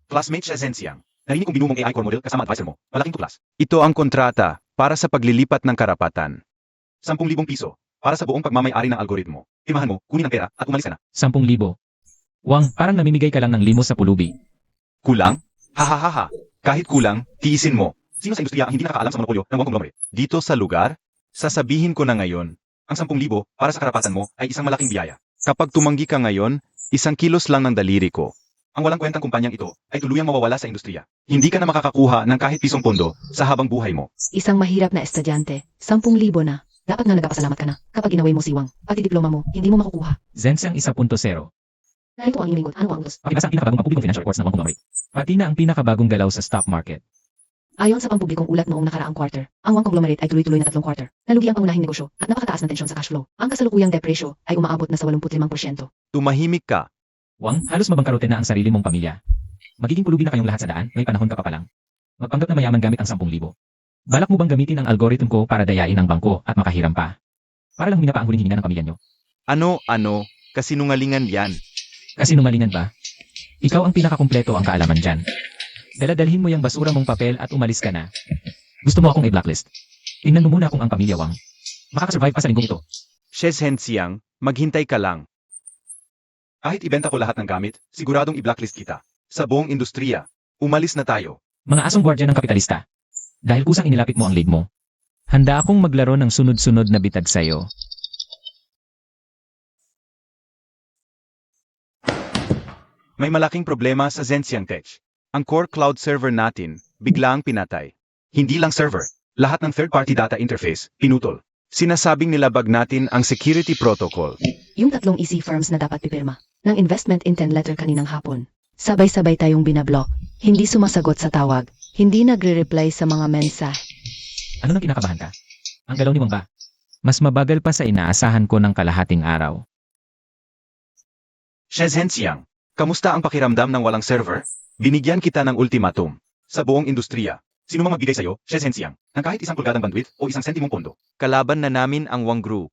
Classmate siya Zhenxiang. Narinig kong binumong AI core model kasama advisor mo. Malaking tuklas. Ito ang kontrata para sa paglilipat ng karapatan. 10,000 piso. Para sa buong pagmamay-ari ng algoritmo. Pirmahan mo, kunin ang pera, at umalis ka na. 10,000. Wang, parang namimigay ka lang ng limos sa pulubi. Kulang? Hahaha. Kahit kulang, tiisin mo. Sino sa industriya ang hindi nakakaalam sa monopolyo ng buong conglomerate? Dito sa lugar, sasabihin ko na ngayon, Ang 10,000 para sa karapatan mo ay isang malaking biyaya. kapag tumanggi ka ngayon, 1 kilos lang ng daliri ko. Ang walang kwentang kumpanyang ito ay tuluyang mawawala sa industriya. Hindi ka na makakakuha ng kahit pisong pondo sa habang buhay mo. Isang mahirap na estudyante. 10,000 na. Dapat nga nagpapasalamat ka na. Kapag inaway mo siwang, pati diploma mo, hindi mo makukuha. Zhenxiang 1.0. Narito ang inyong lingkod. Ano ang gusto? Pakibasa ang pinakabagong pampublikong financial reports ng buong conglomerate. Pati na ang pinakabagong galaw sa stock market. Ayon sa pampublikong ulat noong nakaraang quarter, ang Wang Conglomerate ay tuloy-tuloy na 3 quarter. Nalugi ang pangunahing negosyo at napakataas na tensyon sa cash flow. Ang kasalukuyang debt ratio ay umaabot na sa 85%. Tumahimik ka. Wang, halos mabangkarote na ang sarili mong pamilya. Magiging pulubi na kayong lahat sa daan, may panahon ka pa lang. Magpanggap na mayaman gamit ang 10,000. Balak mo bang gamitin ang algorithm ko para dayain ang bangko at makahiram pa? Para lang huminga pa ang huling hininga ng pamilya nyo. Ano, kasinungalingan yan. Kasi numalingan ba? Ikaw ang pinakakumpleto ang kaalaman dyan. Daladalhin mo yung basura mong papel at umalis ka na. Gusto mo akong i-blacklist? Tingnan mo muna kung ang pamilya Wang makakasurvive pa sa linggong ito. Zhenxiang, maghintay ka lang. Kahit ibenta ko lahat ng gamit, siguradong i-blacklist kita. Sa buong industriya. Umalis na tayo. Mga asong gwardiya ng kapitalista. Dahil kusang inilapit mo ang lead mo. Handa akong maglaro ng sunod-sunod na bitag sa'yo. May malaking problema sa Zhenxiang Tech. Ang core cloud server natin, biglang pinatay. Hindi lang server. Lahat ng third-party data interface, pinutol. Sinasabing nilabag natin ang security protocol. Yung 3 EC firms na dapat pipirma ng investment intent letter kaninang hapon. Sabay-sabay tayong binablock. Hindi sumasagot sa tawag. Hindi nagre-reply sa mga mensahe. Ano nang kinakabahan ka? Ang galaw ni Wang ba? Mas mabagal pa sa inaasahan ko ng kalahating araw. Zhenxiang, kamusta ang pakiramdam ng walang server? Binigyan kita ng ultimatum. Sa buong industriya. Sino mang magbigay sa'yo, Zhenxiang, ng kahit 1 pulgadang bandwidth o 1 sentimong pondo. Kalaban na namin ang Wang Group.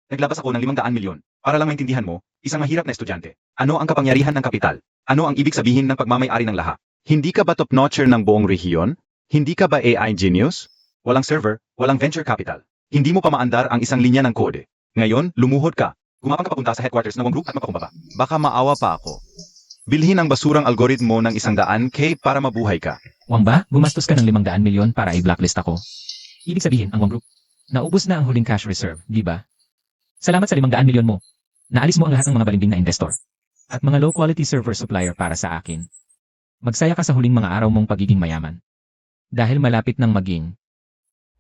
Naglabas ako ng 500 milyon. Para lang maintindihan mo, isang mahirap na estudyante. Ano ang kapangyarihan ng kapital? Ano ang ibig sabihin ng pagmamay-ari ng lahat? Hindi ka ba top-notcher ng buong rehiyon? Hindi ka ba AI genius? Walang server, walang venture capital. Hindi mo pa maandar ang isang linya ng kode. Ngayon, lumuhod ka. Gumapang ka papunta sa headquarters ng Wang Group at mapakumbaba. Baka maawa pa ako. Bilhin ang basurang algoritmo ng 100K para mabuhay ka. Wang ba, gumastos ka ng 500 milyon para i-blacklist ako. Ibig sabihin, ang Wang Group, naubos na ang huling cash reserve, di ba? Salamat sa 500 milyon mo. Naalis mo ang lahat ng mga balimbing na investor. At mga low-quality server supplier para sa akin. Magsaya ka sa huling mga araw mong pagiging mayaman. Dahil malapit nang maging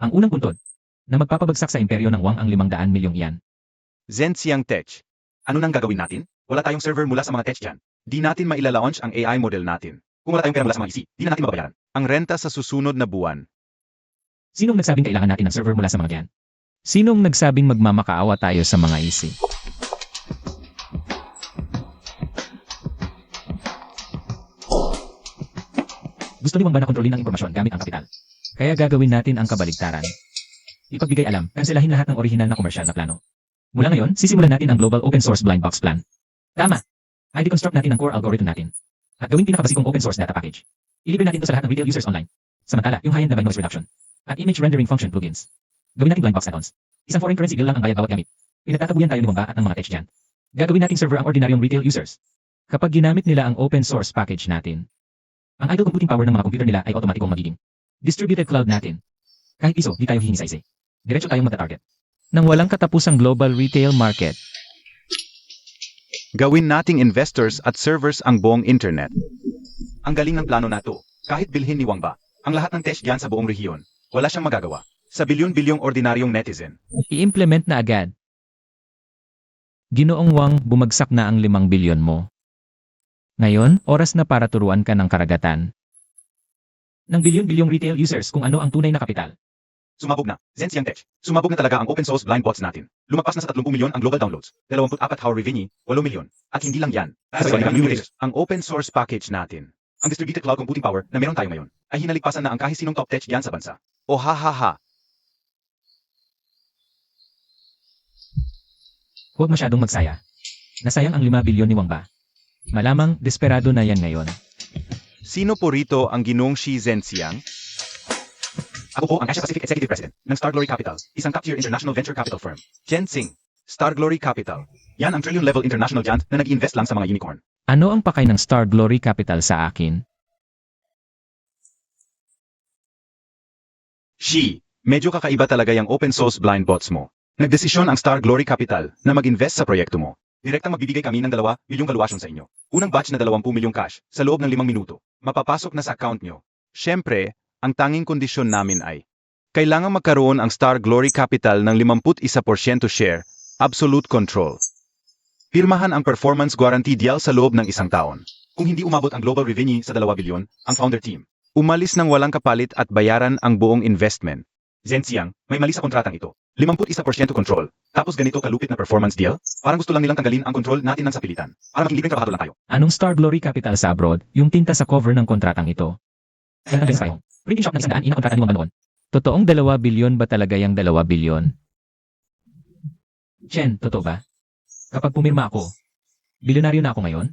ang unang puntod na magpapabagsak sa imperyo ng Wang ang 500 milyong iyan. Zhenxiang Tech. Ano nang gagawin natin? Wala tayong server mula sa mga tech dyan. Di natin mailalaunch ang AI model natin. Kung wala tayong pera mula sa mga EC, di na natin mababayaran. Ang renta sa susunod na buwan. Sinong nagsabing kailangan natin ng server mula sa mga yan? Sinong nagsabing magmamakaawa tayo sa mga isi? Gusto ni Wang ba na kontrolin ang impormasyon gamit ang kapital? Kaya gagawin natin ang kabaligtaran. Ipagbigay alam, kanselahin lahat ng orihinal na komersyal na plano. Mula ngayon, sisimulan natin ang Global Open Source Blind Box Plan. Tama! Ay deconstruct natin ang core algorithm natin. At gawing pinakabasikong open source data package. Ilibre natin ito sa lahat ng retail users online. Samantala, yung high-end na noise reduction. At image rendering function plugins. Gawin natin blind box add-ons. Isang foreign currency bill lang ang bayad bawat gamit. Pinagtatabuyan tayo ni Wang ba at ng mga tech dyan. Gagawin nating server ang ordinaryong retail users. Kapag ginamit nila ang open source package natin, ang idle computing power ng mga computer nila ay automatikong magiging distributed cloud natin. Kahit piso, di tayo hihingi sa isi. Diretso tayong mata-target. Nang walang katapusang global retail market. Gawin nating investors at servers ang buong internet. Ang galing ng plano na to. Kahit bilhin ni Wang ba, ang lahat ng tech dyan sa buong rehiyon, wala siyang magagawa. Sa bilyon-bilyong ordinaryong netizen. I-implement na agad. Ginoong Wang, bumagsak na ang 5 bilyon mo. Ngayon, oras na para turuan ka ng karagatan. Ng bilyon-bilyong retail users kung ano ang tunay na kapital. Sumabog na. Zhenxiang Tech. Sumabog na talaga ang open source blind bots natin. Lumagpas na sa 30 milyon ang global downloads. 24 how revenue, 8 milyon. At hindi lang yan. Ang open source package natin. Ang distributed cloud computing power na meron tayo ngayon ay hinaligpasan na ang kahit sinong top tech dyan sa bansa. O ha ha ha. Huwag masyadong magsaya. Nasayang ang 5 bilyon ni Wang ba. Malamang, desperado na yan ngayon. Sino po rito ang Ginoong Shi Zhenxiang? Ako po ang Asia Pacific Executive President ng Star Glory Capital, isang top-tier international venture capital firm. Zhensing. Star Glory Capital. Yan ang trillion-level international giant na nag-invest lang sa mga unicorn. Ano ang pakay ng Star Glory Capital sa akin? Shi, medyo kakaiba talaga yung open source blind bots mo. Nagdesisyon ang Star Glory Capital na mag-invest sa proyekto mo. Direktang magbibigay kami ng 2 milyong valuation sa inyo. Unang batch na 20 milyong cash sa loob ng 5 minuto. Mapapasok na sa account nyo. Siyempre, ang tanging kondisyon namin ay kailangan magkaroon ang Star Glory Capital ng 51% share, absolute control. Pirmahan ang performance guarantee deal sa loob ng 1 taon. Kung hindi umabot ang global revenue sa 2 bilyon, ang founder team. Umalis ng walang kapalit at bayaran ang buong investment. Zhenxiang, may mali sa kontratang ito. 51% control. Tapos ganito kalupit na performance deal? Parang gusto lang nilang tanggalin ang control natin ng sapilitan. Para maging libreng trabahado lang tayo. Anong Star Glory Capital sa abroad, yung tinta sa cover ng kontratang ito? Kaya natin tayo. Printing shop ng 100 inakontrata ni Wang ba noon? Totoong 2 bilyon ba talaga yung 2 bilyon? Chen, totoo ba? Kapag pumirma ako, bilyonaryo na ako ngayon?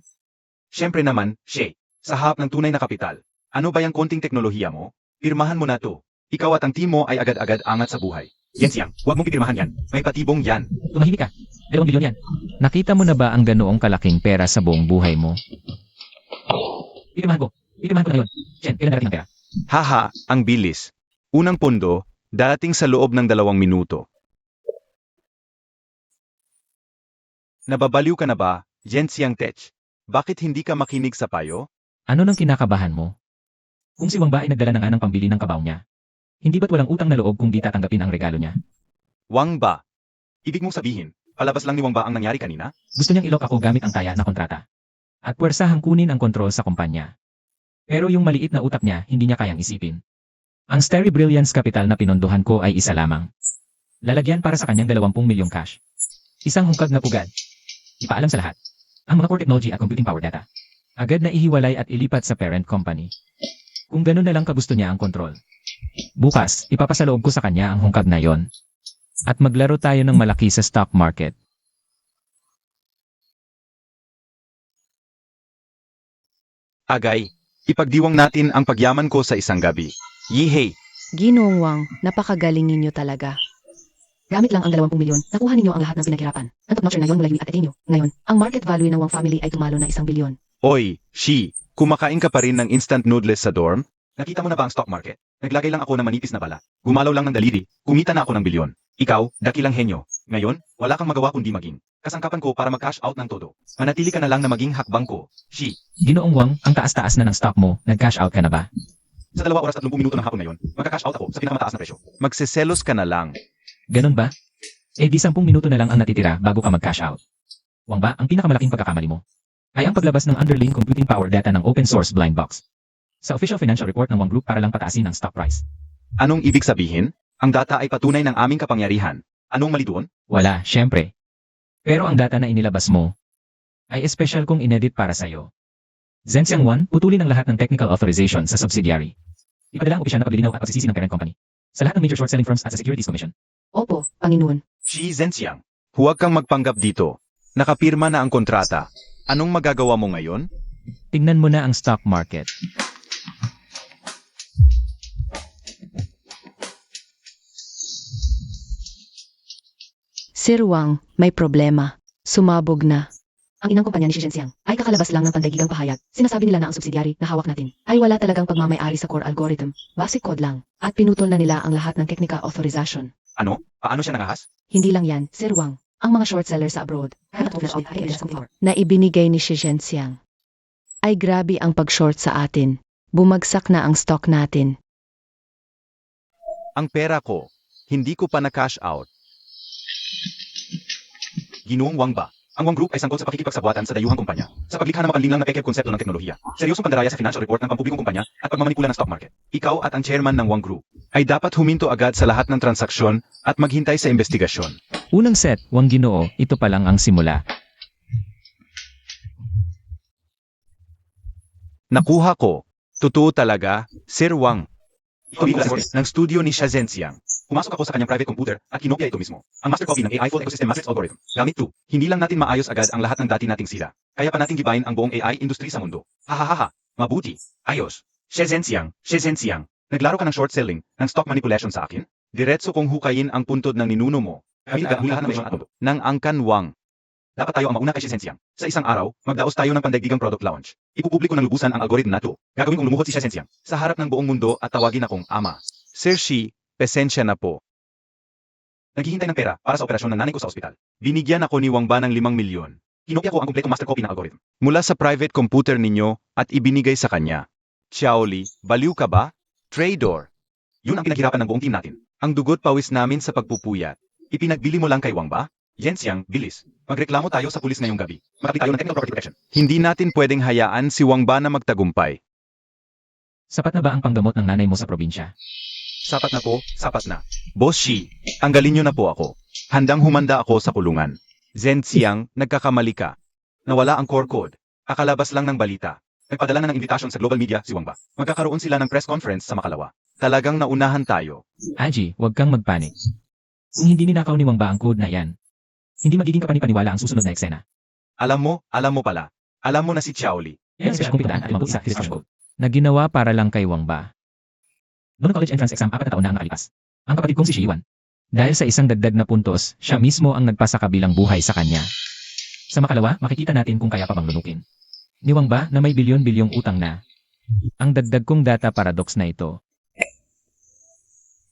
Siyempre naman, Shay, sa harap ng tunay na kapital. Ano ba yung konting teknolohiya mo? Pirmahan mo na to. Ikaw at ang team mo ay agad-agad angat sa buhay. Zhenxiang, huwag mong pipirmahan yan. May patibong yan. Tumahimik ka. 2 bilyon yan. Nakita mo na ba ang ganoong kalaking pera sa buong buhay mo? Pipirmahan ko. Pipirmahan ko na yun. Chen, kailan darating ang pera? Haha, ang bilis. Unang pondo, darating sa loob ng 2 minuto. Nababaliw ka na ba, Zhenxiang Tech? Bakit hindi ka makinig sa payo? Ano nang kinakabahan mo? Kung si Wang ba ay nagdala na nga ng pambili ng kabaw niya, hindi ba't walang utang na loob kung di tatanggapin ang regalo niya? Wang ba? Ibig mong sabihin, palabas lang ni Wang ba ang nangyari kanina? Gusto niyang ilok ako gamit ang taya na kontrata. At puwersahang kunin ang kontrol sa kumpanya. Pero yung maliit na utak niya, hindi niya kayang isipin. Ang Starry Brilliance Capital na pinondohan ko ay isa lamang. Lalagyan para sa kanyang 20 milyong cash. Isang hungkag na pugad. Ipaalam sa lahat. Ang mga core technology at computing power data. Agad na ihiwalay at ilipat sa parent company. Kung gano'n na lang kagusto niya ang kontrol. Bukas, ipapasaloob ko sa kanya ang hungkag na yon. At maglaro tayo ng malaki sa stock market. Agay, ipagdiwang natin ang pagyaman ko sa isang gabi. Yihey! Ginoong Wang, napakagaling ninyo talaga. Gamit lang ang 20 milyon, nakuha ninyo ang lahat ng pinaghirapan. Ang top-notcher ngayon mula UI at Ateneo. Ngayon, ang market value ng Wang family ay tumalo na 1 bilyon. Oy, Shi, kumakain ka pa rin ng instant noodles sa dorm? Nakita mo na ba ang stock market? Naglagay lang ako ng manipis na bala. Gumalaw lang ng daliri, kumita na ako ng bilyon. Ikaw, dakilang henyo. Ngayon, wala kang magawa kundi maging kasangkapan ko para mag-cash out ng todo. Manatili ka na lang na maging hakbang ko. Shi, Ginoong Wang, ang taas-taas na ng stock mo, nag-cash out ka na ba? sa 2 oras at 30 minuto ng hapon ngayon, magka-cash out ako sa pinakamataas na presyo. Magseselos ka na lang. Ganon ba? Eh di 10 minuto na lang ang natitira bago ka mag-cash out. Wang ba, ang pinakamalaking pagkakamali mo ay ang paglabas ng underlying computing power data ng open source blind box sa official financial report ng Wang Group para lang pataasin ang stock price. Anong ibig sabihin? Ang data ay patunay ng aming kapangyarihan. Anong mali doon? Wala, syempre. Pero ang data na inilabas mo ay espesyal kong inedit para sa'yo. Zhenxiang 1, putulin ang lahat ng technical authorization sa subsidiary. Ipadala ang opisyal na paglilinaw at pagsisisi ng parent company sa lahat ng major short selling firms at sa Securities Commission. Opo, Panginoon. Shi Zhenxiang. Huwag kang magpanggap dito. Nakapirma na ang kontrata. Anong magagawa mo ngayon? Tingnan mo na ang stock market. Sir Wang, may problema. Sumabog na. Ang inang kumpanya ni Shi Zhenxiang ay kakalabas lang ng pandaigdigang pahayag. Sinasabi nila na ang subsidiary na hawak natin ay wala talagang pagmamay-ari sa core algorithm. Basic code lang. At pinutol na nila ang lahat ng technical authorization. Ano? Paano siya nangahas? Hindi lang yan, Sir Wang. Ang mga short sellers sa abroad na ibinigay ni Shi Zhenxiang. Ay grabe ang pag-short sa atin. Bumagsak na ang stock natin. Ang pera ko. Hindi ko pa na-cash out. Ginoong Wang ba? Ang Wang Group ay sangkot sa pakikipagsabuatan sa dayuhang kumpanya sa paglikha ng mapanlinlang na pekeb konsepto ng teknolohiya. Seryosong pandaraya sa financial report ng pampublikong kumpanya at pagmamanipula ng stock market. Ikaw at ang chairman ng Wang Group Ay dapat huminto agad sa lahat ng transaksyon at maghintay sa investigasyon. Unang set, Wang Ginoo, ito pa lang ang simula. Nakuha ko. Totoo talaga, Sir Wang. Ito ng studio ni Shi Zhenxiang. Pumasok ako sa kanyang private computer at kinopya ito mismo. Ang master copy ng AI Full Ecosystem Matrix Algorithm. Gamit 2. Hindi lang natin maayos agad ang lahat ng dati nating sira. Kaya pa natin gibayin ang buong AI industry sa mundo. Hahaha. Mabuti. Ayos. Shi Zhenxiang. Naglaro ka ng short selling, ng stock manipulation sa akin? Diretso kong hukayin ang puntod ng ninuno mo. Kami agad ang lahat ng presyon at mundo. Ng Angkan Wang. Dapat tayo ang mauna kay Shi Zhenxiang. Sa isang araw, magdaos tayo ng pandaigdigang product launch. Ipupubliko ng lubusan ang algorithm na to. Gagawin kong lumuhod si Shi Zhenxiang sa harap ng buong mundo at tawagin akong ama. Sir Shi, pesensya na po. Naghihintay ng pera para sa operasyon ng nanay ko sa ospital. Binigyan ako ni Wang Ba ng 5 milyon. Kinopya ko ang kumpletong master copy ng algorithm. Mula sa private computer ninyo at ibinigay sa kanya. Xiaoli, baliw ka ba? Trader. Yun ang pinaghirapan ng buong team natin. Ang dugot pawis namin sa pagpupuyat. Ipinagbili mo lang kay Wang Ba? Zhenxiang, bilis. Magreklamo tayo sa pulis ngayong gabi. Makapit tayo ng technical property protection. Hindi natin pwedeng hayaan si Wang Ba na magtagumpay. Sapat na ba ang panggamot ng nanay mo sa probinsya? Sapat na po, sapat na. Boss Shi, tanggalin niyo na po ako. Handang humanda ako sa kulungan. Zhenxiang, nagkakamali ka. Nawala ang core code. Kakalabas lang ng balita. Nagpadala na ng invitation sa global media si Wang Ba. Magkakaroon sila ng press conference sa Makalawa. Talagang naunahan tayo. Aji, huwag kang magpanik. Kung hindi ninakaw ni Wang Ba ang code na yan, hindi magiging kapanipaniwala ang susunod na eksena. Alam mo pala. Alam mo na si Xiaoli. Yan ang special kong pinadaan at limang isa discussion code na ginawa para lang kay Wang Ba. Noong college entrance exam, 4 na taon na ang nakalipas. Ang kapatid kong si Shiwan. Dahil sa isang dagdag na puntos, siya mismo ang nagpasakabilang buhay sa kanya. Sa Makalawa, makikita natin kung kaya pa bang lunukin ni Wang Ba na may bilyon-bilyong utang na. Ang dagdag kong data paradox na ito.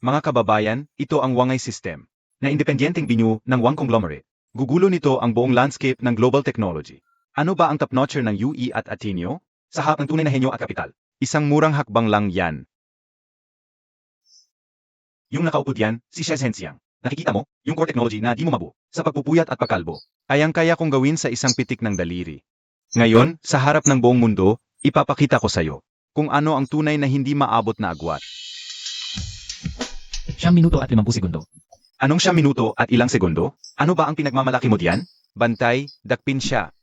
Mga kababayan, ito ang Wangay System. Na independyenteng binyo ng Wang Conglomerate. Gugulo nito ang buong landscape ng global technology. Ano ba ang top-notcher ng UE at Ateneo? Sa harap ng tunay na henyo at kapital. Isang murang hakbang lang yan. Yung nakaupo diyan, si Shi Zhenxiang. Nakikita mo, yung core technology na di mo mabuo, sa pagpupuyat at pagkalbo. Ayang kaya kong gawin sa isang pitik ng daliri. Ngayon, sa harap ng buong mundo, ipapakita ko sa'yo kung ano ang tunay na hindi maabot na agwat. 9 minuto at 50 segundo. Anong 9 minuto at ilang segundo? Ano ba ang pinagmamalaki mo diyan? Bantay, dakpin siya.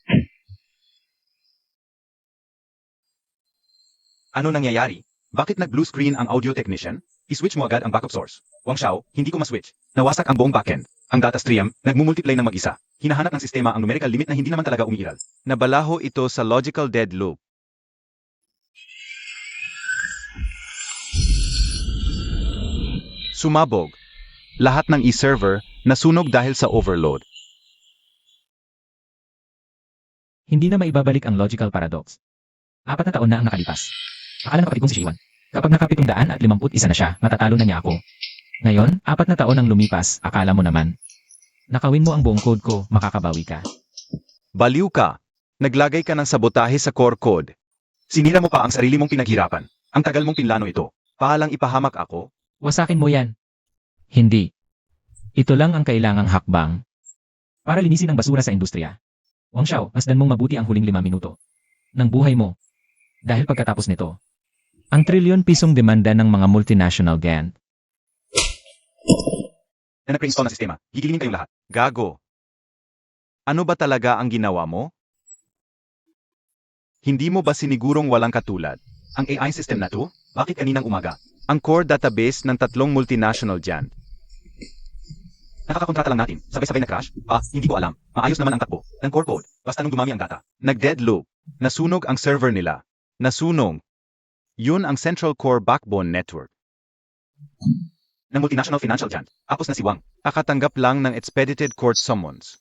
Ano nangyayari? Bakit nag-blue screen ang audio technician? I-switch mo agad ang backup source. Wang Xiao, hindi ko ma-switch. Nawasak ang buong backend. Ang data stream, nagmumultiply ng mag-isa. Hinahanap ng sistema ang numerical limit na hindi naman talaga umiiral. Nabalaho ito sa logical dead loop. Sumabog. Lahat ng e-server nasunog dahil sa overload. Hindi na maibabalik ang logical paradox. 4 na taon na ang nakalipas. Akala ng kapatid kong si Shiwan. Kapag naka 751 na siya, matatalo na niya ako. Ngayon, 4 na taon ang lumipas, akala mo naman. Nakawin mo ang buong code ko, makakabawi ka. Baliw ka. Naglagay ka ng sabotahe sa core code. Sinira mo pa ang sarili mong pinaghirapan. Ang tagal mong pinlano ito. Pahalang ipahamak ako. Wasakin mo yan. Hindi. Ito lang ang kailangang hakbang. Para linisin ang basura sa industriya. Wang Xiao, masdan mong mabuti ang huling 5 minuto ng buhay mo. Dahil pagkatapos nito, ang trilyon-pisong demanda ng mga multinational giant. Na nag-pre-install ng sistema. Gigilingin kayong lahat. Gago. Ano ba talaga ang ginawa mo? Hindi mo ba sinigurong walang katulad? Ang AI system na to? Bakit kaninang umaga? Ang core database ng 3 multinational giant. Nakakakontrata lang natin. Sabay-sabay na crash? Hindi ko alam. Maayos naman ang takbo. Ng core code. Basta nung dumami ang data. Nag-dead loop. Nasunog ang server nila. Nasunog. Yun ang Central Core Backbone Network. Ng multinational financial giant. Apos na si Wang. Kakatanggap lang ng expedited court summons.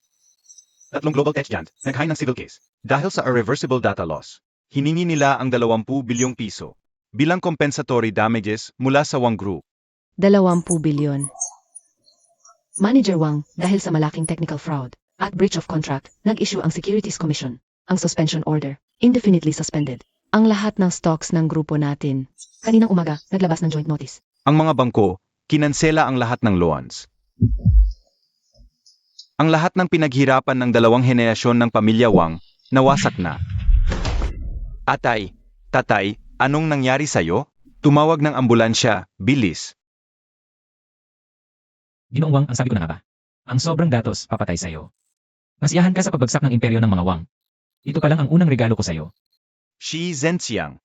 3 global tech giant. Nag-hire ng civil case. Dahil sa irreversible data loss. Hiningi nila ang 20 bilyong piso bilang compensatory damages mula sa Wang Group. 20 bilyon. Manager Wang, dahil sa malaking technical fraud at breach of contract, nag-issue ang Securities Commission, ang suspension order, indefinitely suspended. Ang lahat ng stocks ng grupo natin. Kaninang umaga, naglabas ng joint notice. Ang mga bangko, kinansela ang lahat ng loans. Ang lahat ng pinaghirapan ng 2 henerasyon ng pamilya Wang, nawasak na. Tatay, anong nangyari sa'yo? Tumawag ng ambulansya, bilis. Ginoong Wang, ang sabi ko na nga ba? Ang sobrang datos, papatay sa'yo. Masiyahan ka sa pagbagsak ng imperyo ng mga Wang. Ito pa lang ang unang regalo ko sa'yo. Shi Zhenxiang.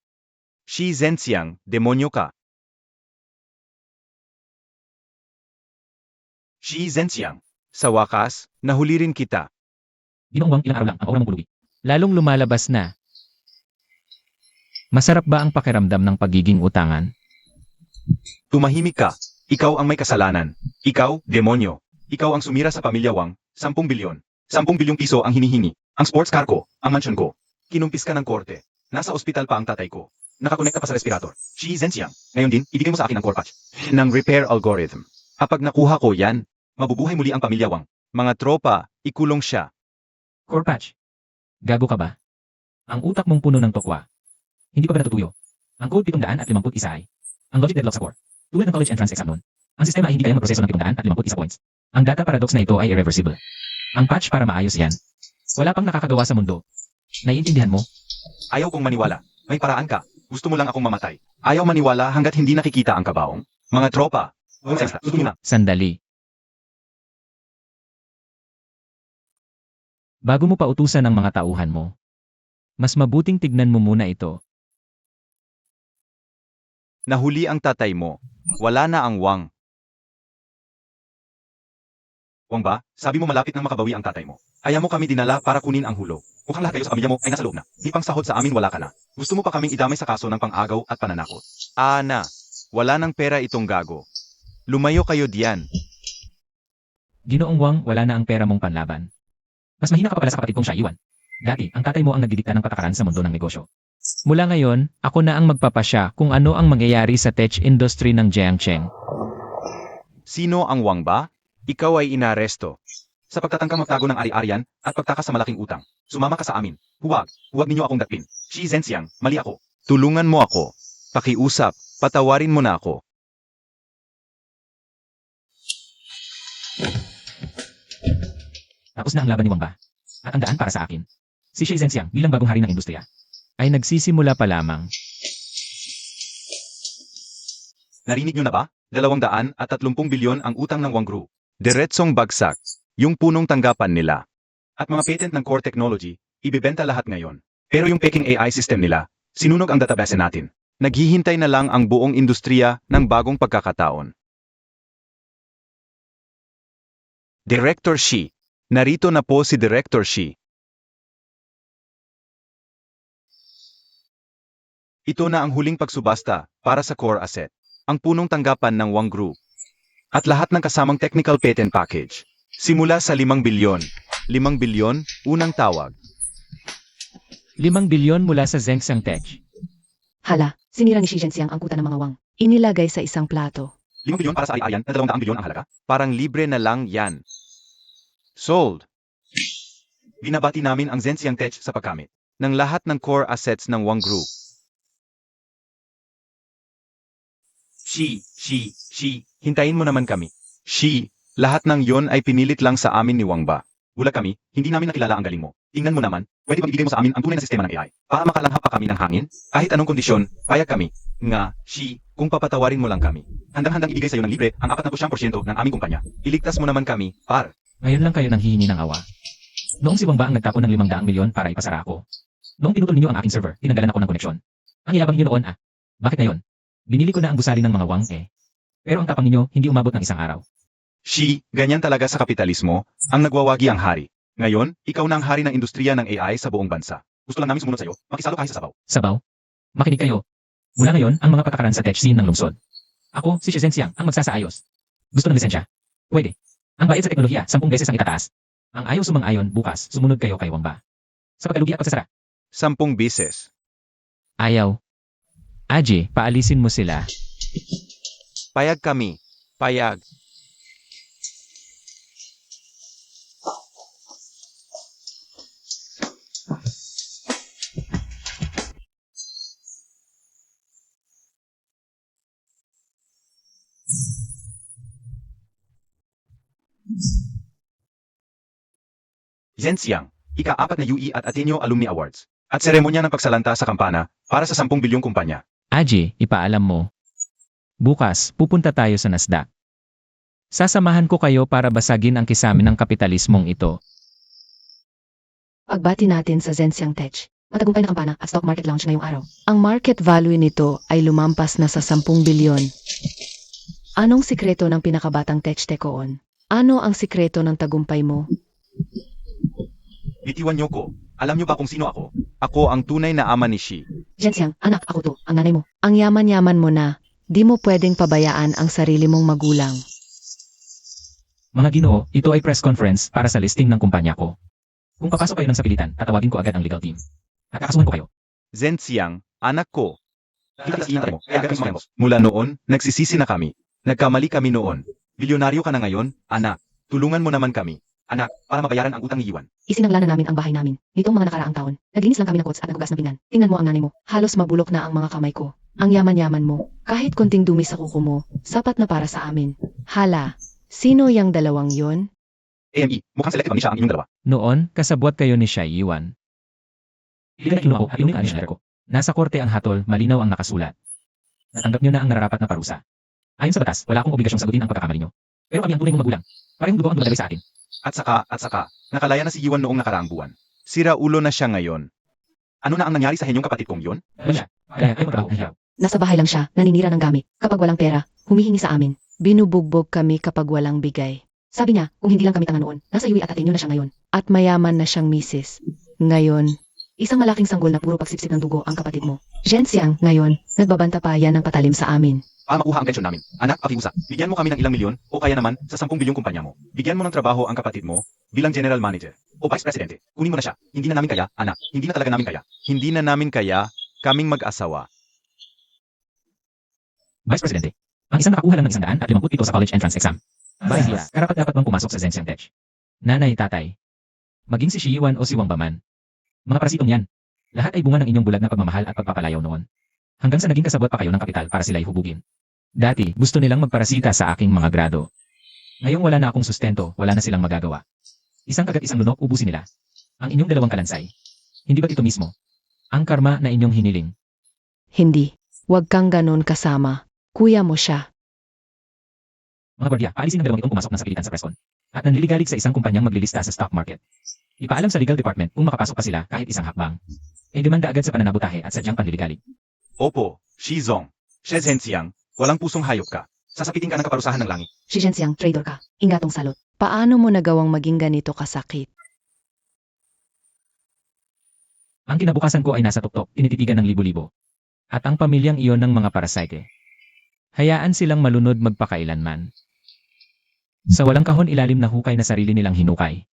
Shi Zhenxiang, demonyo ka. Shi Zhenxiang. Sa wakas, nahuli rin kita. Ginoong Wang, ilang araw lang ang aura mong pulubi. Lalong lumalabas na. Masarap ba ang pakiramdam ng pagiging utangan? Tumahimik ka. Ikaw ang may kasalanan. Ikaw, demonyo. Ikaw ang sumira sa pamilya Wang. 10 bilyon. 10 bilyong piso ang hinihingi. Ang sports car ko, ang mansion ko. Kinumpis ka ng korte. Nasa ospital pa ang tatay ko. Nakakonekta pa sa respirator. Shi Zhenxiang. Ngayon din, ibigay mo sa akin ang core patch. Ng repair algorithm. Kapag nakuha ko yan, Mabubuhay muli ang pamilya Wang. mga tropa, ikulong siya. Core patch. Gago ka ba? Ang utak mong puno ng tokwa. Hindi pa ba natutuyo? Ang code 751 ay ang logic deadlock sa core. Tulad ng college entrance exam nun. Ang sistema ay hindi kayang magproseso ng 751 points. Ang data paradox na ito ay irreversible. Ang patch para maayos yan. Wala pang nakakagawa sa mundo. Naiintindihan mo? Ayaw kong maniwala. May paraan ka. Gusto mo lang akong mamatay. Ayaw maniwala hanggat hindi nakikita ang kabaong. Mga tropa. Susunod na. Sandali. Bago mo pa utusan ang mga tauhan mo, mas mabuting tignan mo muna ito. Nahuli ang tatay mo. Wala na ang Wang. Wang ba? Sabi mo malapit nang makabawi ang tatay mo. Kaya mo kami dinala para kunin ang hulog. Mukhang lahat kayo sa pamilya mo ay nasa loob na. Di pang sahod sa amin wala ka na. Gusto mo pa kaming idamay sa kaso ng pang-agaw at pananakot. Ana, wala ng pera itong gago. Lumayo kayo diyan. Ginoong Wang, wala na ang pera mong panlaban. Mas mahina ka pa pala sa kapatid kong siya Iwan. Dati, ang tatay mo ang nagdidikta ng patakaran sa mundo ng negosyo. Mula ngayon, ako na ang magpapasya kung ano ang mangyayari sa tech industry ng Jiangcheng. Sino ang Wang ba? Ikaw ay inaresto. Sa pagtatangkang magtago ng ari-arian at pagtakas sa malaking utang. Sumama ka sa amin. Huwag ninyo akong dakpin. Shi Zhenxiang, mali ako. Tulungan mo ako. Pakiusap, patawarin mo na ako. Tapos na ang laban ni Wang ba? At ang daan para sa akin. Si Shi Zhenxiang bilang bagong hari ng industriya ay nagsisimula pa lamang. Narinig nyo na ba? 230 bilyon ang utang ng Wang Group. Diretsong bagsak. Yung punong tanggapan nila. At mga patent ng core technology, ibibenta lahat ngayon. Pero yung peking AI system nila, sinunog ang database natin. Naghihintay na lang ang buong industriya ng bagong pagkakataon. Director Shi. Narito na po si Director Shi. Ito na ang huling pagsubasta para sa core asset. Ang punong tanggapan ng Wang Group. At lahat ng kasamang technical patent package. Simula sa 5 bilyon. 5 bilyon, unang tawag. 5 bilyon mula sa Zhenxiang Tech. Hala, Sinira ni Xi Zhenxiang ang kuta ng mga wang. Inilagay sa isang plato. 5 bilyon para sa ari-arian na 200 bilyon ang halaga. Parang libre na lang yan. Sold. Binabati namin ang Zhenxiang Tech sa pagkamit Ng lahat ng core assets ng Wang Group. Shi, Hintayin mo naman kami. Lahat ng yon ay pinilit lang sa amin ni Wang Ba. bulag kami, hindi namin nakilala ang galing mo. Tingnan mo naman, pwede bang ibigay mo sa amin ang tunay na sistema ng AI? Para makalanghap pa kami ng hangin? Kahit anong kondisyon, payag kami. Nga, Kung papatawarin mo lang kami. handang-handang ibigay sa iyo ng libre ang 40% ng aming kumpanya. Iligtas mo naman kami, par. Ngayon lang kayo nang hihingi ng awa. Noong si Wang Ba ang nagtapon ng 500 milyon para ipasara ako. Noong pinutol ninyo ang aking server, tinanggalan ako ng koneksyon. Ang yabang niyo noon Bakit ngayon? Binili ko na ang gusali ng mga Wang Pero ang tapang ninyo hindi umabot ng isang araw. Ganyan talaga sa kapitalismo, ang nagwawagi ang hari. Ngayon, ikaw na ang hari ng industriya ng AI sa buong bansa. Gusto lang namin sumunod sa iyo, makisalo kahit sa sabaw. Sabaw? Makinig kayo. Mula ngayon, ang mga patakaran sa tech scene ng lungsod. Ako, si Xi Zhenxiang, ang magsasaayos. Gusto ng lisensya? Pwede. Ang bayad sa teknolohiya, 10 beses ang itataas. Ang ayaw sumang-ayon, bukas, sumunod kayo kay Wang Ba. Sa pagkalugi at pagsasara. 10 beses. Ayaw. Aji, paalisin mo sila. Payag kami. Payag. Zhenxiang, ika-4 na UE at Ateneo Alumni Awards. At seremonya ng pagsalanta sa kampana para sa 10 bilyong kumpanya. Aji, ipaalam mo. Bukas, pupunta tayo sa Nasdaq. Sasamahan ko kayo para basagin ang kisame ng kapitalismong ito. Pagbati natin sa Zhenxiang Tech. Matagumpay na kampana at stock market launch ngayong araw. Ang market value nito ay lumampas na sa 10 bilyon. Anong sikreto ng pinakabatang tech tekoon? Ano ang sikreto ng tagumpay mo? Bitiwan niyo ko. Alam niyo ba kung sino ako? Ako ang tunay na ama ni Xi. Zhenxiang, anak, ako to, ang nanay mo. Ang yaman-yaman mo na, di mo pwedeng pabayaan ang sarili mong magulang. Mga Ginoo, ito ay press conference para sa listing ng kumpanya ko. Kung papasok kayo ng sapilitan, tatawagin ko agad ang legal team. At kakasuhan ko kayo. Zhenxiang, anak ko. Kita sa mo, kaya gagawin mo. Mula noon, nagsisisi na kami. Nagkamali kami noon. Bilyonaryo ka na ngayon, anak. Tulungan mo naman kami. Anak, para mabayaran ang utang iiwan. Isinangla na namin ang bahay namin. Nitong mga nakaraang taon, naglinis lang kami ng kots at nagugas ng pinggan. Tingnan mo ang nanay mo. Halos mabulok na ang mga kamay ko. Ang yaman-yaman mo. Kahit konting dumi sa kuko mo, sapat na para sa amin. Hala, sino yang dalawang yon? AME, mukhang selective ang siya ang inyong dalawa. Noon, kasabwat kayo ni Shai Yuan. Iligan na ako at yung alis ko. Nasa korte ang hatol, malinaw ang nakasulat. Natanggap niyo na ang nararapat na parusa. Ayon sa batas, wala akong obligasyong sagutin ang pagkakamali niyo. Pero kami ang tunay mong magulang. Parehong dugo ang dumadali sa atin. At saka, nakalaya na si Iwan noong nakaraang buwan. Sira ulo na siya ngayon. Ano na ang nangyari sa henyong kapatid kong yon? Wala. Kaya ayaw magtrabaho ang hirap. Nasa bahay lang siya, naninira ng gamit. Kapag walang pera, humihingi sa amin. Binubugbog kami kapag walang bigay. Sabi niya, kung hindi lang kami tanga noon, nasa UE at Ateneo na siya ngayon. At mayaman na siyang misis. Ngayon, isang malaking sanggol na puro pagsipsip ng dugo ang kapatid mo. Zhenxiang, ngayon, nagbabanta pa yan ng patalim sa amin. Para makuha ang pensyon namin. Anak, pakiusap. Bigyan mo kami ng ilang milyon o kaya naman sa 10 bilyong kumpanya mo. Bigyan mo ng trabaho ang kapatid mo bilang general manager o vice presidente. Kunin mo na siya. Hindi na namin kaya, anak. Hindi na talaga namin kaya. Hindi na namin kaya, kaming mag-asawa. Vice Presidente, ang isang nakakuha lang ng 157 sa college entrance exam. Bahia, karapat dapat bang pumasok sa Zhenxiang Tech? Nanay, tatay. Maging si Xi Yuan o si Wang Ba man. Mga parasitong yan. Lahat ay bunga ng inyong bulag na pagmamahal at pagpapalayaw noon. Hanggang sa naging kasabot pa kayo ng kapital para sila'y hubugin. Dati, gusto nilang magparasita sa aking mga grado. Ngayong wala na akong sustento, wala na silang magagawa. Isang kagat isang lunok, ubusin nila. Ang inyong dalawang kalansay. Hindi ba't ito mismo? Ang karma na inyong hiniling. Hindi. Huwag kang ganon kasama. Kuya mo siya. Mga gwardiya, paalisin ng dalawang itong pumasok na sapilitan sa presscon. At nanliligalig sa isang kumpanyang maglilista sa stock market. Ipaalam sa legal department kung makapasok pa sila kahit isang hakbang. E demanda agad sa pananabutahe at sadyang panliligalig. Opo, Shizong. Zhenxiang, walang pusong hayop ka. Sasapitin ka ng kaparusahan ng langit. Si Zhenxiang, traitor ka. Ingatong salot. Paano mo nagawang maging ganito kasakit? Ang kinabukasan ko ay nasa tuktok, tinititigan ng libo-libo. At ang pamilyang iyon ng mga parasite. Hayaan silang malunod magpakailanman. Sa walang kahon ilalim na hukay na sarili nilang hinukay.